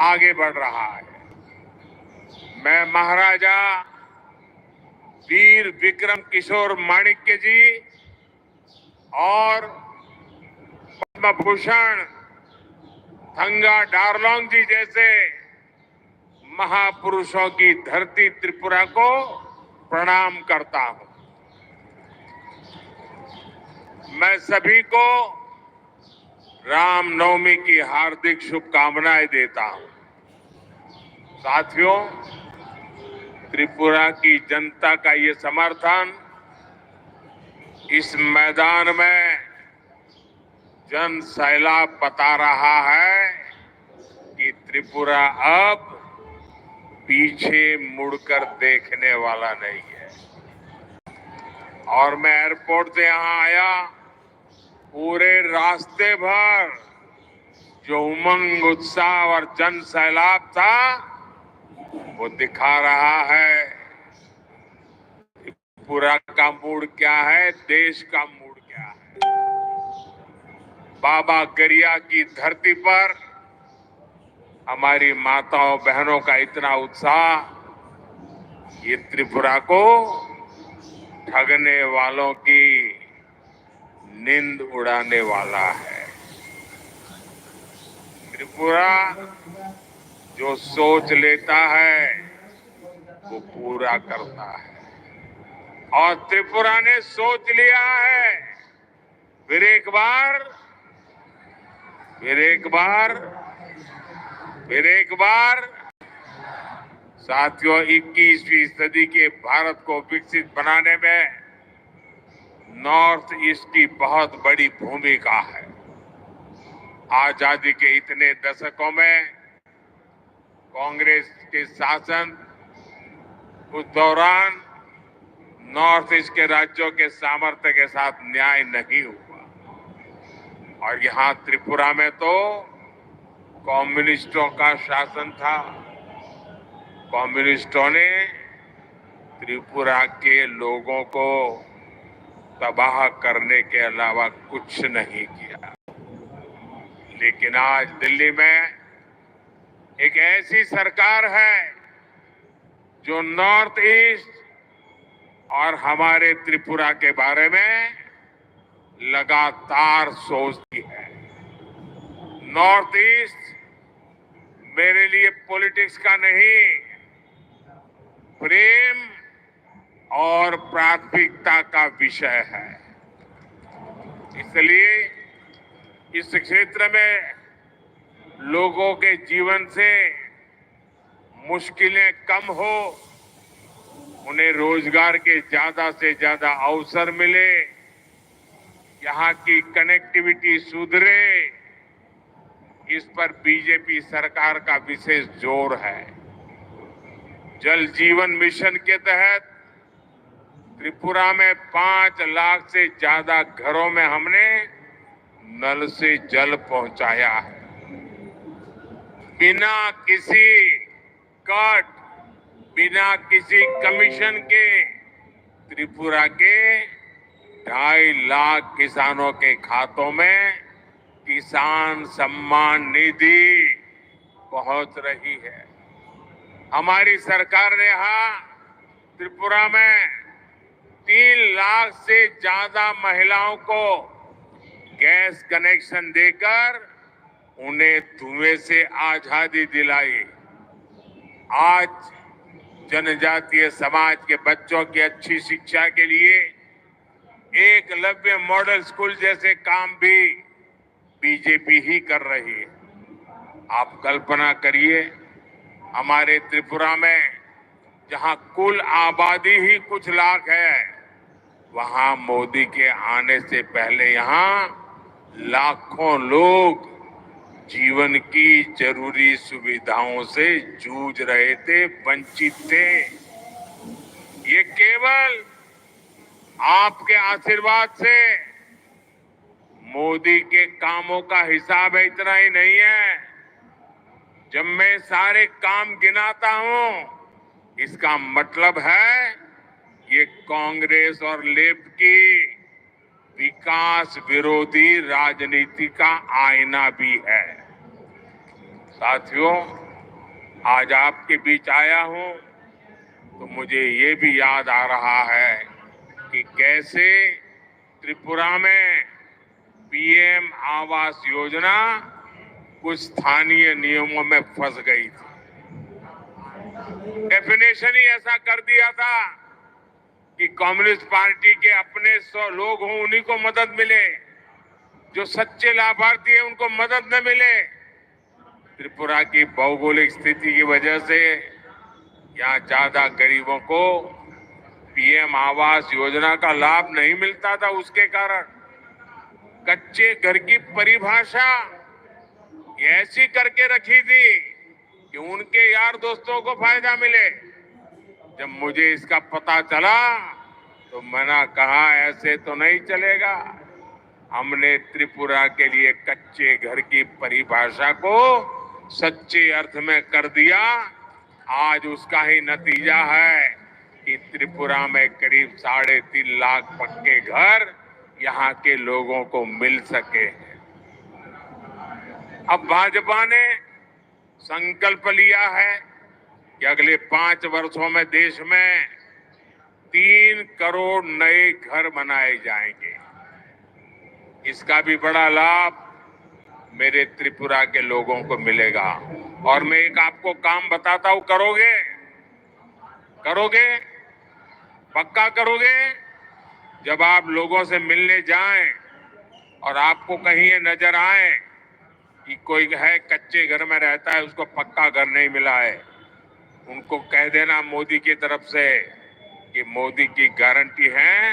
आगे बढ़ रहा है। मैं महाराजा वीर विक्रम किशोर माणिक्य जी और पद्म भूषण थंगा डारलोंग जी जैसे महापुरुषों की धरती त्रिपुरा को प्रणाम करता हूं। मैं सभी को रामनवमी की हार्दिक शुभकामनाएं देता हूं। साथियों, त्रिपुरा की जनता का ये समर्थन इस मैदान में जन सैलाब बता रहा है कि त्रिपुरा अब पीछे मुड़कर देखने वाला नहीं है। और मैं एयरपोर्ट से यहां आया, पूरे रास्ते भर जो उमंग, उत्साह और जन सैलाब था, वो दिखा रहा है त्रिपुरा का मूड क्या है, देश का मूड क्या है। बाबा गरिया की धरती पर हमारी माताओं बहनों का इतना उत्साह, ये त्रिपुरा को ठगने वालों की नींद उड़ाने वाला है। त्रिपुरा जो सोच लेता है वो पूरा करता है, और त्रिपुरा ने सोच लिया है। फिर एक बार, फिर एक बार, फिर एक बार साथियों, 21वीं सदी के भारत को विकसित बनाने में नॉर्थ ईस्ट की बहुत बड़ी भूमिका है। आजादी के इतने दशकों में कांग्रेस के शासन, उस दौरान नॉर्थ ईस्ट के राज्यों के सामर्थ्य के साथ न्याय नहीं हुआ, और यहाँ त्रिपुरा में तो कम्युनिस्टों का शासन था। कम्युनिस्टों ने त्रिपुरा के लोगों को तबाह करने के अलावा कुछ नहीं किया। लेकिन आज दिल्ली में एक ऐसी सरकार है जो नॉर्थ ईस्ट और हमारे त्रिपुरा के बारे में लगातार सोचती है। नॉर्थ ईस्ट मेरे लिए पॉलिटिक्स का नहीं, प्रेम और प्राथमिकता का विषय है। इसलिए इस क्षेत्र में लोगों के जीवन से मुश्किलें कम हो, उन्हें रोजगार के ज्यादा से ज्यादा अवसर मिले, यहाँ की कनेक्टिविटी सुधरे, इस पर बीजेपी सरकार का विशेष जोर है। जल जीवन मिशन के तहत त्रिपुरा में 5 लाख से ज्यादा घरों में हमने नल से जल पहुंचाया है। बिना किसी कट, बिना किसी कमीशन के त्रिपुरा के 2.5 लाख किसानों के खातों में किसान सम्मान निधि पहुंच रही है। हमारी सरकार ने यहाँ त्रिपुरा में 3 लाख से ज्यादा महिलाओं को गैस कनेक्शन देकर उन्हें धुएं से आजादी दिलाई। आज जनजातीय समाज के बच्चों की अच्छी शिक्षा के लिए एकलव्य मॉडल स्कूल जैसे काम भी बीजेपी ही कर रही है। आप कल्पना करिए, हमारे त्रिपुरा में जहां कुल आबादी ही कुछ लाख है, वहां मोदी के आने से पहले यहां लाखों लोग जीवन की जरूरी सुविधाओं से जूझ रहे थे, वंचित थे। ये केवल आपके आशीर्वाद से, मोदी के कामों का हिसाब है, इतना ही नहीं है। जब मैं सारे काम गिनाता हूं, इसका मतलब है ये कांग्रेस और लेफ्ट की विकास विरोधी राजनीति का आईना भी है। साथियों, आज आपके बीच आया हूं तो मुझे ये भी याद आ रहा है कि कैसे त्रिपुरा में पीएम आवास योजना कुछ स्थानीय नियमों में फंस गई थी। डेफिनेशन ही ऐसा कर दिया था कि कम्युनिस्ट पार्टी के अपने 100 लोग हों, उन्हीं को मदद मिले, जो सच्चे लाभार्थी हैं उनको मदद न मिले। त्रिपुरा की भौगोलिक स्थिति की वजह से यहाँ ज्यादा गरीबों को पीएम आवास योजना का लाभ नहीं मिलता था। उसके कारण कच्चे घर की परिभाषा ये ऐसी करके रखी थी कि उनके यार दोस्तों को फायदा मिले। जब मुझे इसका पता चला तो मैंने कहा ऐसे तो नहीं चलेगा। हमने त्रिपुरा के लिए कच्चे घर की परिभाषा को सच्चे अर्थ में कर दिया। आज उसका ही नतीजा है कि त्रिपुरा में करीब 3.5 लाख पक्के घर यहाँ के लोगों को मिल सके हैं। अब भाजपा ने संकल्प लिया है कि अगले 5 वर्षों में देश में 3 करोड़ नए घर बनाए जाएंगे। इसका भी बड़ा लाभ मेरे त्रिपुरा के लोगों को मिलेगा। और मैं एक आपको काम बताता हूं, करोगे? करोगे? पक्का करोगे? जब आप लोगों से मिलने जाएं और आपको कहीं ये नजर आए कि कोई है कच्चे घर में रहता है, उसको पक्का घर नहीं मिला है, उनको कह देना मोदी की तरफ से कि मोदी की गारंटी है,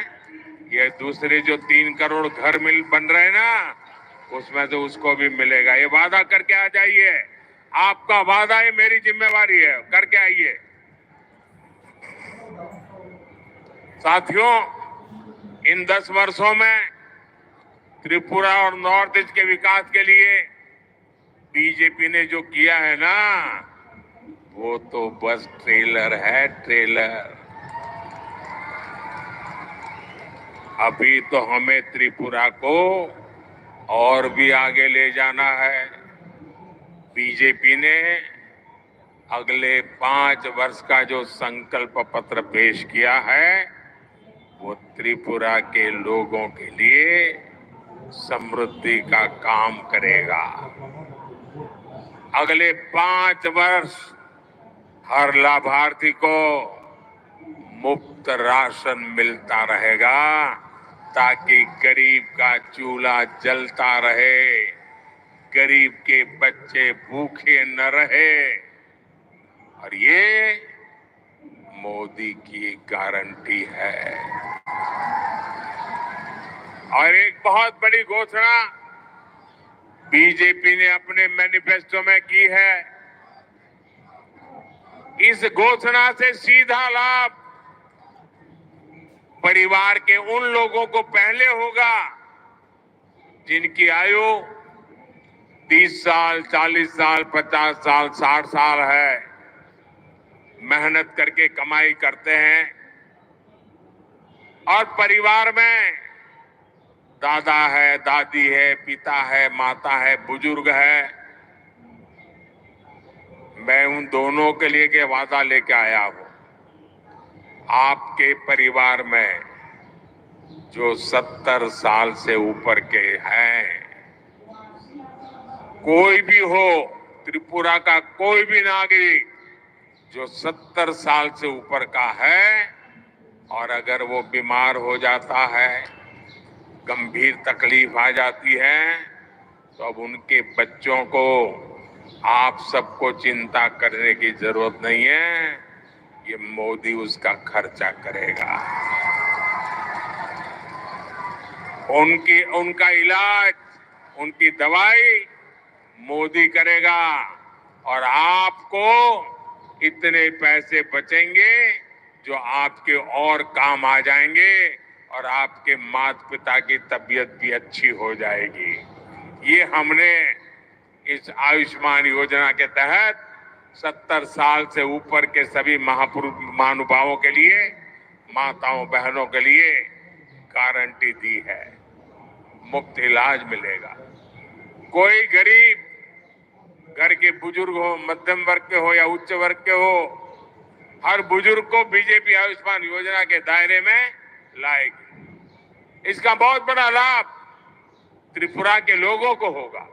ये दूसरे जो 3 करोड़ घर बन रहे हैं ना, उसमें से उसको भी मिलेगा। ये वादा करके आ जाइए। आपका वादा है, मेरी जिम्मेवारी है, करके आइए। साथियों, इन 10 वर्षों में त्रिपुरा और नॉर्थ ईस्ट के विकास के लिए बीजेपी ने जो किया है ना, वो तो बस ट्रेलर है, ट्रेलर। अभी तो हमें त्रिपुरा को और भी आगे ले जाना है। बीजेपी ने अगले 5 वर्ष का जो संकल्प पत्र पेश किया है, वो त्रिपुरा के लोगों के लिए समृद्धि का काम करेगा। अगले 5 वर्ष हर लाभार्थी को मुफ्त राशन मिलता रहेगा, ताकि गरीब का चूल्हा जलता रहे, गरीब के बच्चे भूखे न रहे। और ये मोदी की गारंटी है। और एक बहुत बड़ी घोषणा बीजेपी ने अपने मैनिफेस्टो में की है। इस घोषणा से सीधा लाभ परिवार के उन लोगों को पहले होगा जिनकी आयु 30 साल, 40 साल, 50 साल, 60 साल है, मेहनत करके कमाई करते हैं, और परिवार में दादा है, दादी है, पिता है, माता है, बुजुर्ग है। मैं उन दोनों के लिए के वादा लेके आया हूं। आपके परिवार में जो 70 साल से ऊपर के हैं, कोई भी हो, त्रिपुरा का कोई भी नागरिक जो 70 साल से ऊपर का है, और अगर वो बीमार हो जाता है, गंभीर तकलीफ आ जाती है, तो अब उनके बच्चों को आप सबको चिंता करने की जरूरत नहीं है। ये मोदी उसका खर्चा करेगा। उनका इलाज, उनकी दवाई मोदी करेगा, और आपको इतने पैसे बचेंगे जो आपके और काम आ जाएंगे, और आपके माता पिता की तबीयत भी अच्छी हो जाएगी। ये हमने इस आयुष्मान योजना के तहत 70 साल से ऊपर के सभी महानुभावों के लिए, माताओं बहनों के लिए गारंटी दी है। मुफ्त इलाज मिलेगा। कोई गरीब घर के बुजुर्ग हो, मध्यम वर्ग के हो या उच्च वर्ग के हो, हर बुजुर्ग को बीजेपी आयुष्मान योजना के दायरे में लाएगी। इसका बहुत बड़ा लाभ त्रिपुरा के लोगों को होगा,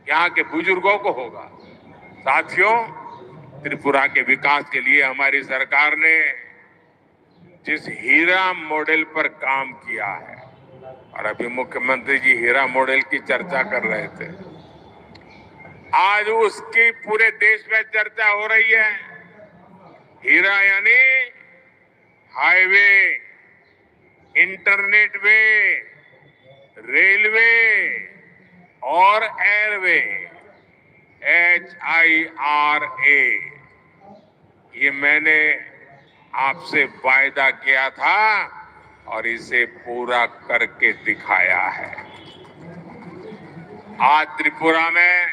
यहाँ के बुजुर्गों को होगा। साथियों, त्रिपुरा के विकास के लिए हमारी सरकार ने जिस हीरा मॉडल पर काम किया है, और अभी मुख्यमंत्री जी हीरा मॉडल की चर्चा कर रहे थे, आज उसकी पूरे देश में चर्चा हो रही है। हीरा यानी हाईवे, इंटरनेट वे, रेलवे और एयरवे, HIRA। ये मैंने आपसे वायदा किया था और इसे पूरा करके दिखाया है। आज त्रिपुरा में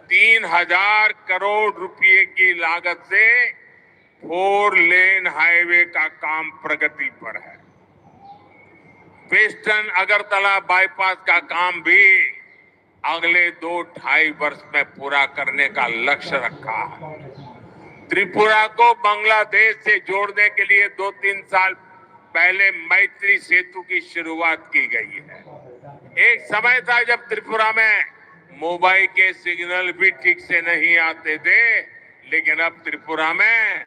3,000 करोड़ रुपए की लागत से 4 लेन हाईवे का काम प्रगति पर है। वेस्टर्न अगरतला बाईपास का काम भी अगले 2-2.5 वर्ष में पूरा करने का लक्ष्य रखा है। त्रिपुरा को बांग्लादेश से जोड़ने के लिए 2-3 साल पहले मैत्री सेतु की शुरुआत की गई है। एक समय था जब त्रिपुरा में मोबाइल के सिग्नल भी ठीक से नहीं आते थे, लेकिन अब त्रिपुरा में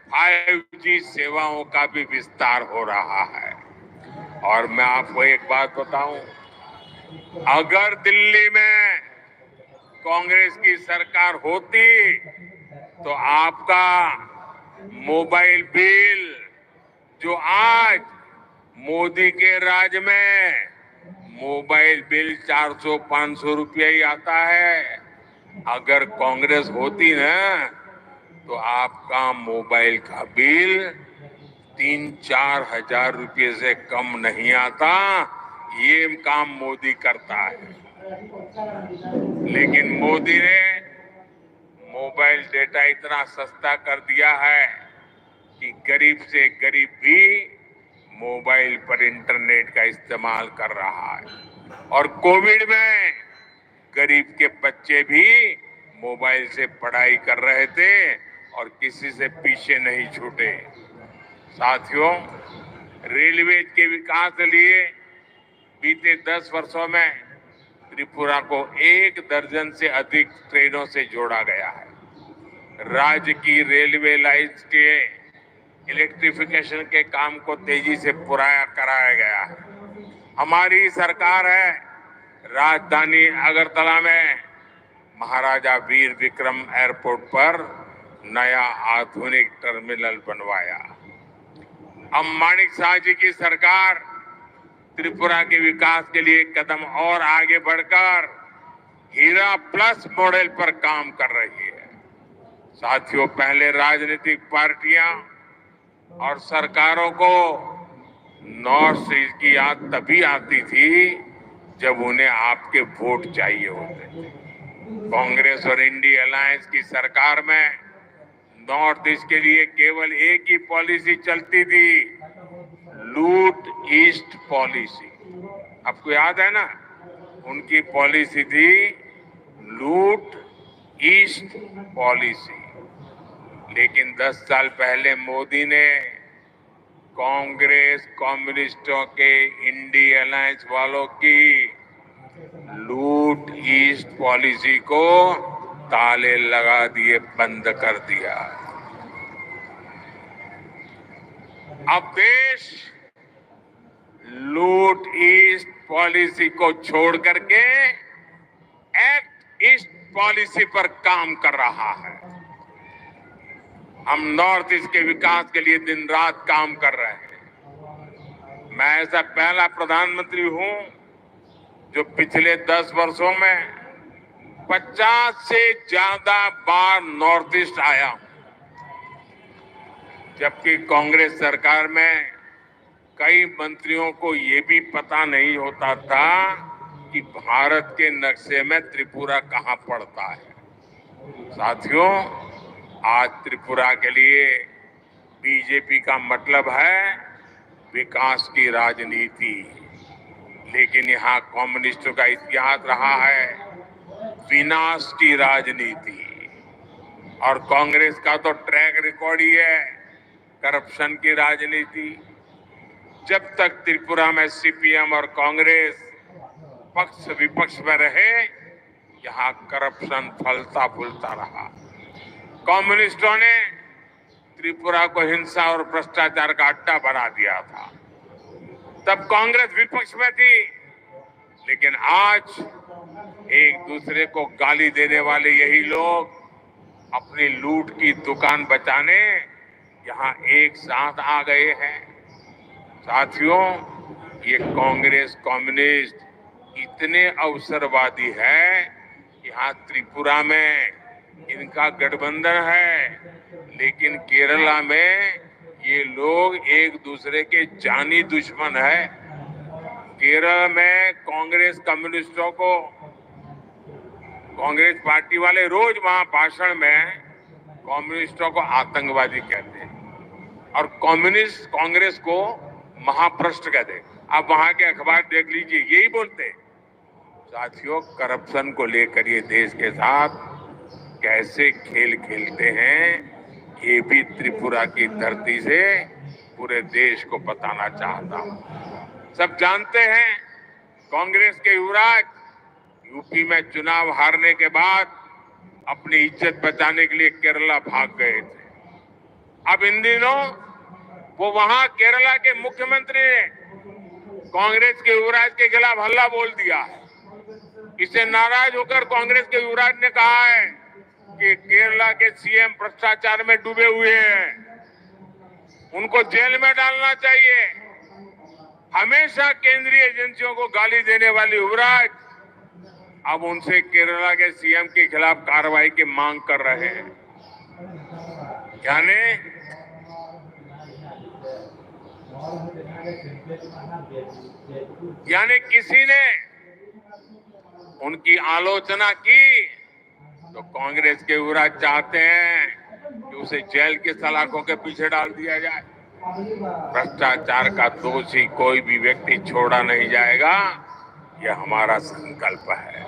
5G सेवाओं का भी विस्तार हो रहा है। और मैं आपको एक बात बताऊं, अगर दिल्ली में कांग्रेस की सरकार होती तो आपका मोबाइल बिल जो आज मोदी के राज में मोबाइल बिल 400-500 रुपया ही आता है, अगर कांग्रेस होती ना तो आपका मोबाइल का बिल 3-4 हजार रुपये से कम नहीं आता। ये काम मोदी करता है। लेकिन मोदी ने मोबाइल डेटा इतना सस्ता कर दिया है कि गरीब से गरीब भी मोबाइल पर इंटरनेट का इस्तेमाल कर रहा है। और कोविड में गरीब के बच्चे भी मोबाइल से पढ़ाई कर रहे थे और किसी से पीछे नहीं छूटे। साथियों, रेलवे के विकास के लिए बीते 10 वर्षों में त्रिपुरा को 1 दर्जन से अधिक ट्रेनों से जोड़ा गया है। राज्य की रेलवे लाइंस के इलेक्ट्रिफिकेशन के काम को तेजी से पूरा कराया गया है। हमारी सरकार है, राजधानी अगरतला में महाराजा वीर विक्रम एयरपोर्ट पर नया आधुनिक टर्मिनल बनवाया। अब माणिक साह जी की सरकार त्रिपुरा के विकास के लिए कदम और आगे बढ़कर हीरा प्लस मॉडल पर काम कर रही है। साथियों, पहले राजनीतिक पार्टियां और सरकारों को नॉर्थ ईस्ट की याद तभी आती थी जब उन्हें आपके वोट चाहिए होते थे। कांग्रेस और इंडिया अलायंस की सरकार में नॉर्थ ईस्ट के लिए केवल एक ही पॉलिसी चलती थी, लूट ईस्ट पॉलिसी। आपको याद है ना, उनकी पॉलिसी थी लूट ईस्ट पॉलिसी। लेकिन 10 साल पहले मोदी ने कांग्रेस, कम्युनिस्टों के, इंडिया अलायंस वालों की लूट ईस्ट पॉलिसी को ताले लगा दिए, बंद कर दिया। अब देश लूट ईस्ट पॉलिसी को छोड़ करके एक्ट ईस्ट पॉलिसी पर काम कर रहा है। हम नॉर्थ ईस्ट के विकास के लिए दिन रात काम कर रहे हैं। मैं ऐसा पहला प्रधानमंत्री हूं जो पिछले 10 वर्षों में 50 से ज्यादा बार नॉर्थ ईस्ट आया हूं। जबकि कांग्रेस सरकार में कई मंत्रियों को ये भी पता नहीं होता था कि भारत के नक्शे में त्रिपुरा कहां पड़ता है। साथियों, आज त्रिपुरा के लिए बीजेपी का मतलब है विकास की राजनीति, लेकिन यहाँ कम्युनिस्टों का इतिहास रहा है विनाश की राजनीति। और कांग्रेस का तो ट्रैक रिकॉर्ड ही है करप्शन की राजनीति। जब तक त्रिपुरा में सीपीएम और कांग्रेस पक्ष विपक्ष में रहे, यहाँ करप्शन फलता फूलता रहा। कम्युनिस्टों ने त्रिपुरा को हिंसा और भ्रष्टाचार का अड्डा बना दिया था। तब कांग्रेस विपक्ष में थी, लेकिन आज एक दूसरे को गाली देने वाले यही लोग अपनी लूट की दुकान बचाने यहाँ एक साथ आ गए हैं। साथियों, ये कांग्रेस कम्युनिस्ट इतने अवसरवादी है, यहाँ त्रिपुरा में इनका गठबंधन है, लेकिन केरला में ये लोग एक दूसरे के जानी दुश्मन है। केरल में कांग्रेस कम्युनिस्टों को, कांग्रेस पार्टी वाले रोज वहां भाषण में कम्युनिस्टों को आतंकवादी कहते हैं और कम्युनिस्ट कांग्रेस को महाभ्रष्ट कहते हैं। आप वहां के अखबार देख लीजिए, यही बोलते हैं। साथियों, करप्शन को लेकर ये देश के साथ कैसे खेल खेलते हैं, ये भी त्रिपुरा की धरती से पूरे देश को बताना चाहता हूं। सब जानते हैं, कांग्रेस के युवराज यूपी में चुनाव हारने के बाद अपनी इज्जत बचाने के लिए केरला भाग गए थे। अब इन दिनों वो वहां केरला के मुख्यमंत्री ने कांग्रेस के युवराज के खिलाफ हल्ला बोल दिया है। इससे नाराज होकर कांग्रेस के युवराज ने कहा है कि केरला के सीएम भ्रष्टाचार में डूबे हुए हैं, उनको जेल में डालना चाहिए। हमेशा केंद्रीय एजेंसियों को गाली देने वाले युवराज अब उनसे केरला के सीएम के खिलाफ कार्रवाई की मांग कर रहे हैं। यानी किसी ने उनकी आलोचना की तो कांग्रेस के युवराज चाहते हैं कि उसे जेल के सलाखों के पीछे डाल दिया जाए। भ्रष्टाचार का दोषी कोई भी व्यक्ति छोड़ा नहीं जाएगा, यह हमारा संकल्प है।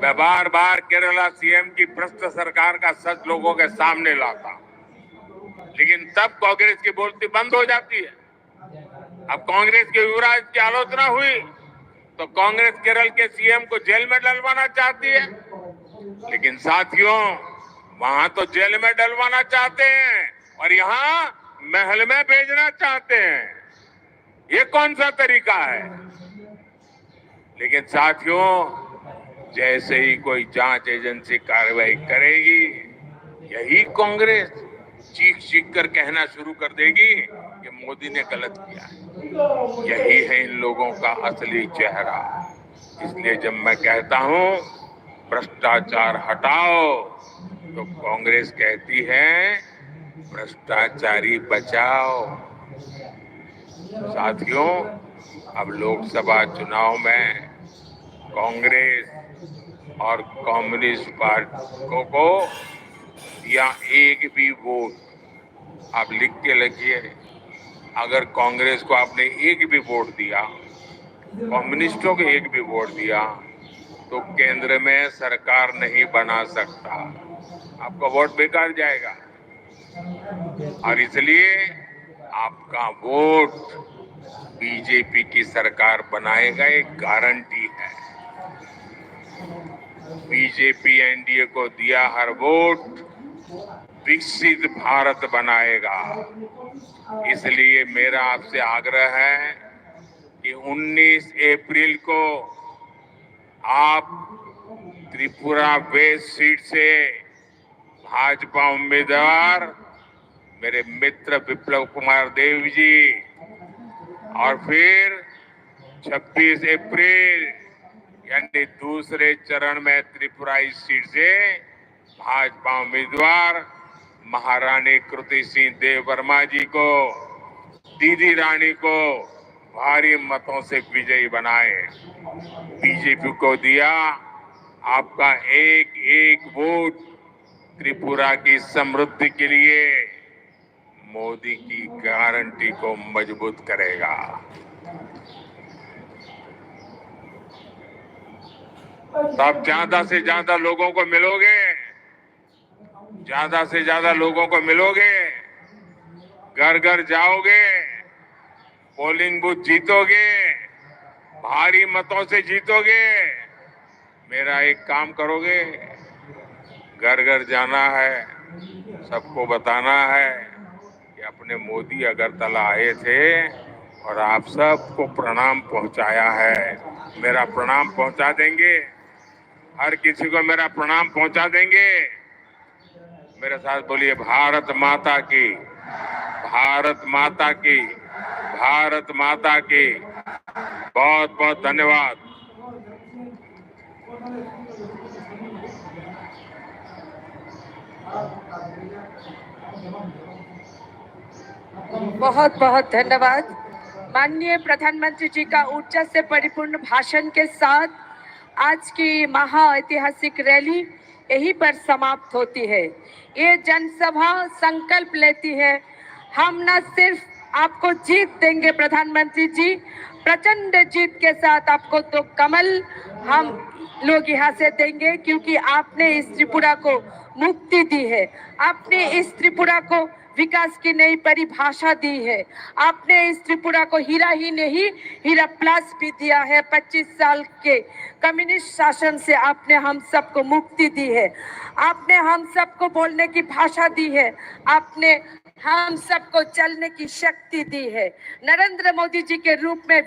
मैं बार बार केरला सीएम की भ्रष्ट सरकार का सच लोगों के सामने लाता हूं, लेकिन तब कांग्रेस की बोलती बंद हो जाती है। अब कांग्रेस के युवराज की आलोचना हुई तो कांग्रेस केरल के सीएम को जेल में डलवाना चाहती है, लेकिन साथियों, वहां तो जेल में डलवाना चाहते हैं और यहाँ महल में भेजना चाहते हैं। ये कौन सा तरीका है? लेकिन साथियों, जैसे ही कोई जांच एजेंसी कार्रवाई करेगी, यही कांग्रेस चीख चीख कर कहना शुरू कर देगी कि मोदी ने गलत किया है। यही है इन लोगों का असली चेहरा। इसलिए जब मैं कहता हूं भ्रष्टाचार हटाओ, तो कांग्रेस कहती है भ्रष्टाचारी बचाओ। साथियों, अब लोकसभा चुनाव में कांग्रेस और कम्युनिस्ट पार्टियों को या एक भी वोट, आप लिख के लिखिए, अगर कांग्रेस को आपने एक भी वोट दिया, कम्युनिस्टों को एक भी वोट दिया, तो केंद्र में सरकार नहीं बना सकता, आपका वोट बेकार जाएगा। और इसलिए आपका वोट बीजेपी की सरकार बनाएगा, एक गारंटी है। बीजेपी एनडीए को दिया हर वोट विकसित भारत बनाएगा। इसलिए मेरा आपसे आग्रह है कि 19 अप्रैल को आप त्रिपुरा वेस्ट सीट से भाजपा उम्मीदवार मेरे मित्र विप्लव कुमार देव जी, और फिर 26 अप्रैल यानी दूसरे चरण में त्रिपुरा इस सीट से भाजपा उम्मीदवार महारानी कृति सिंह देव वर्मा जी को, दीदी रानी को भारी मतों से विजयी बनाए। बीजेपी को दिया आपका एक एक वोट त्रिपुरा की समृद्धि के लिए मोदी की गारंटी को मजबूत करेगा। तब ज्यादा से ज्यादा लोगों को मिलोगे, ज्यादा से ज्यादा लोगों को मिलोगे, घर घर जाओगे, पोलिंग बूथ जीतोगे, भारी मतों से जीतोगे। मेरा एक काम करोगे, घर घर जाना है, सबको बताना है कि अपने मोदी अगरतला आए थे और आप सबको प्रणाम पहुंचाया है। मेरा प्रणाम पहुंचा देंगे, हर किसी को मेरा प्रणाम पहुंचा देंगे। मेरे साथ बोलिए, भारत माता की, भारत माता की, भारत माता की। बहुत बहुत धन्यवाद। बहुत बहुत धन्यवाद। माननीय प्रधानमंत्री जी का ऊर्जा से परिपूर्ण भाषण के साथ आज की महाऐतिहासिक रैली यहीं पर समाप्त होती है। ये जनसभा संकल्प लेती है, हम न सिर्फ आपको जीत देंगे प्रधानमंत्री जी, प्रचंड जीत के साथ आपको तो कमल हम लोग यहाँ से देंगे, क्योंकि आपने इस त्रिपुरा को मुक्ति दी है, आपने इस त्रिपुरा को विकास की नई परिभाषा दी है, आपने इस त्रिपुरा को हीरा ही नहीं हीरा प्लस भी दिया है। 25 साल के कम्युनिस्ट शासन से आपने हम सबको मुक्ति दी है, आपने हम सबको बोलने की भाषा दी है, आपने हम सबको चलने की शक्ति दी है। नरेंद्र मोदी जी के रूप में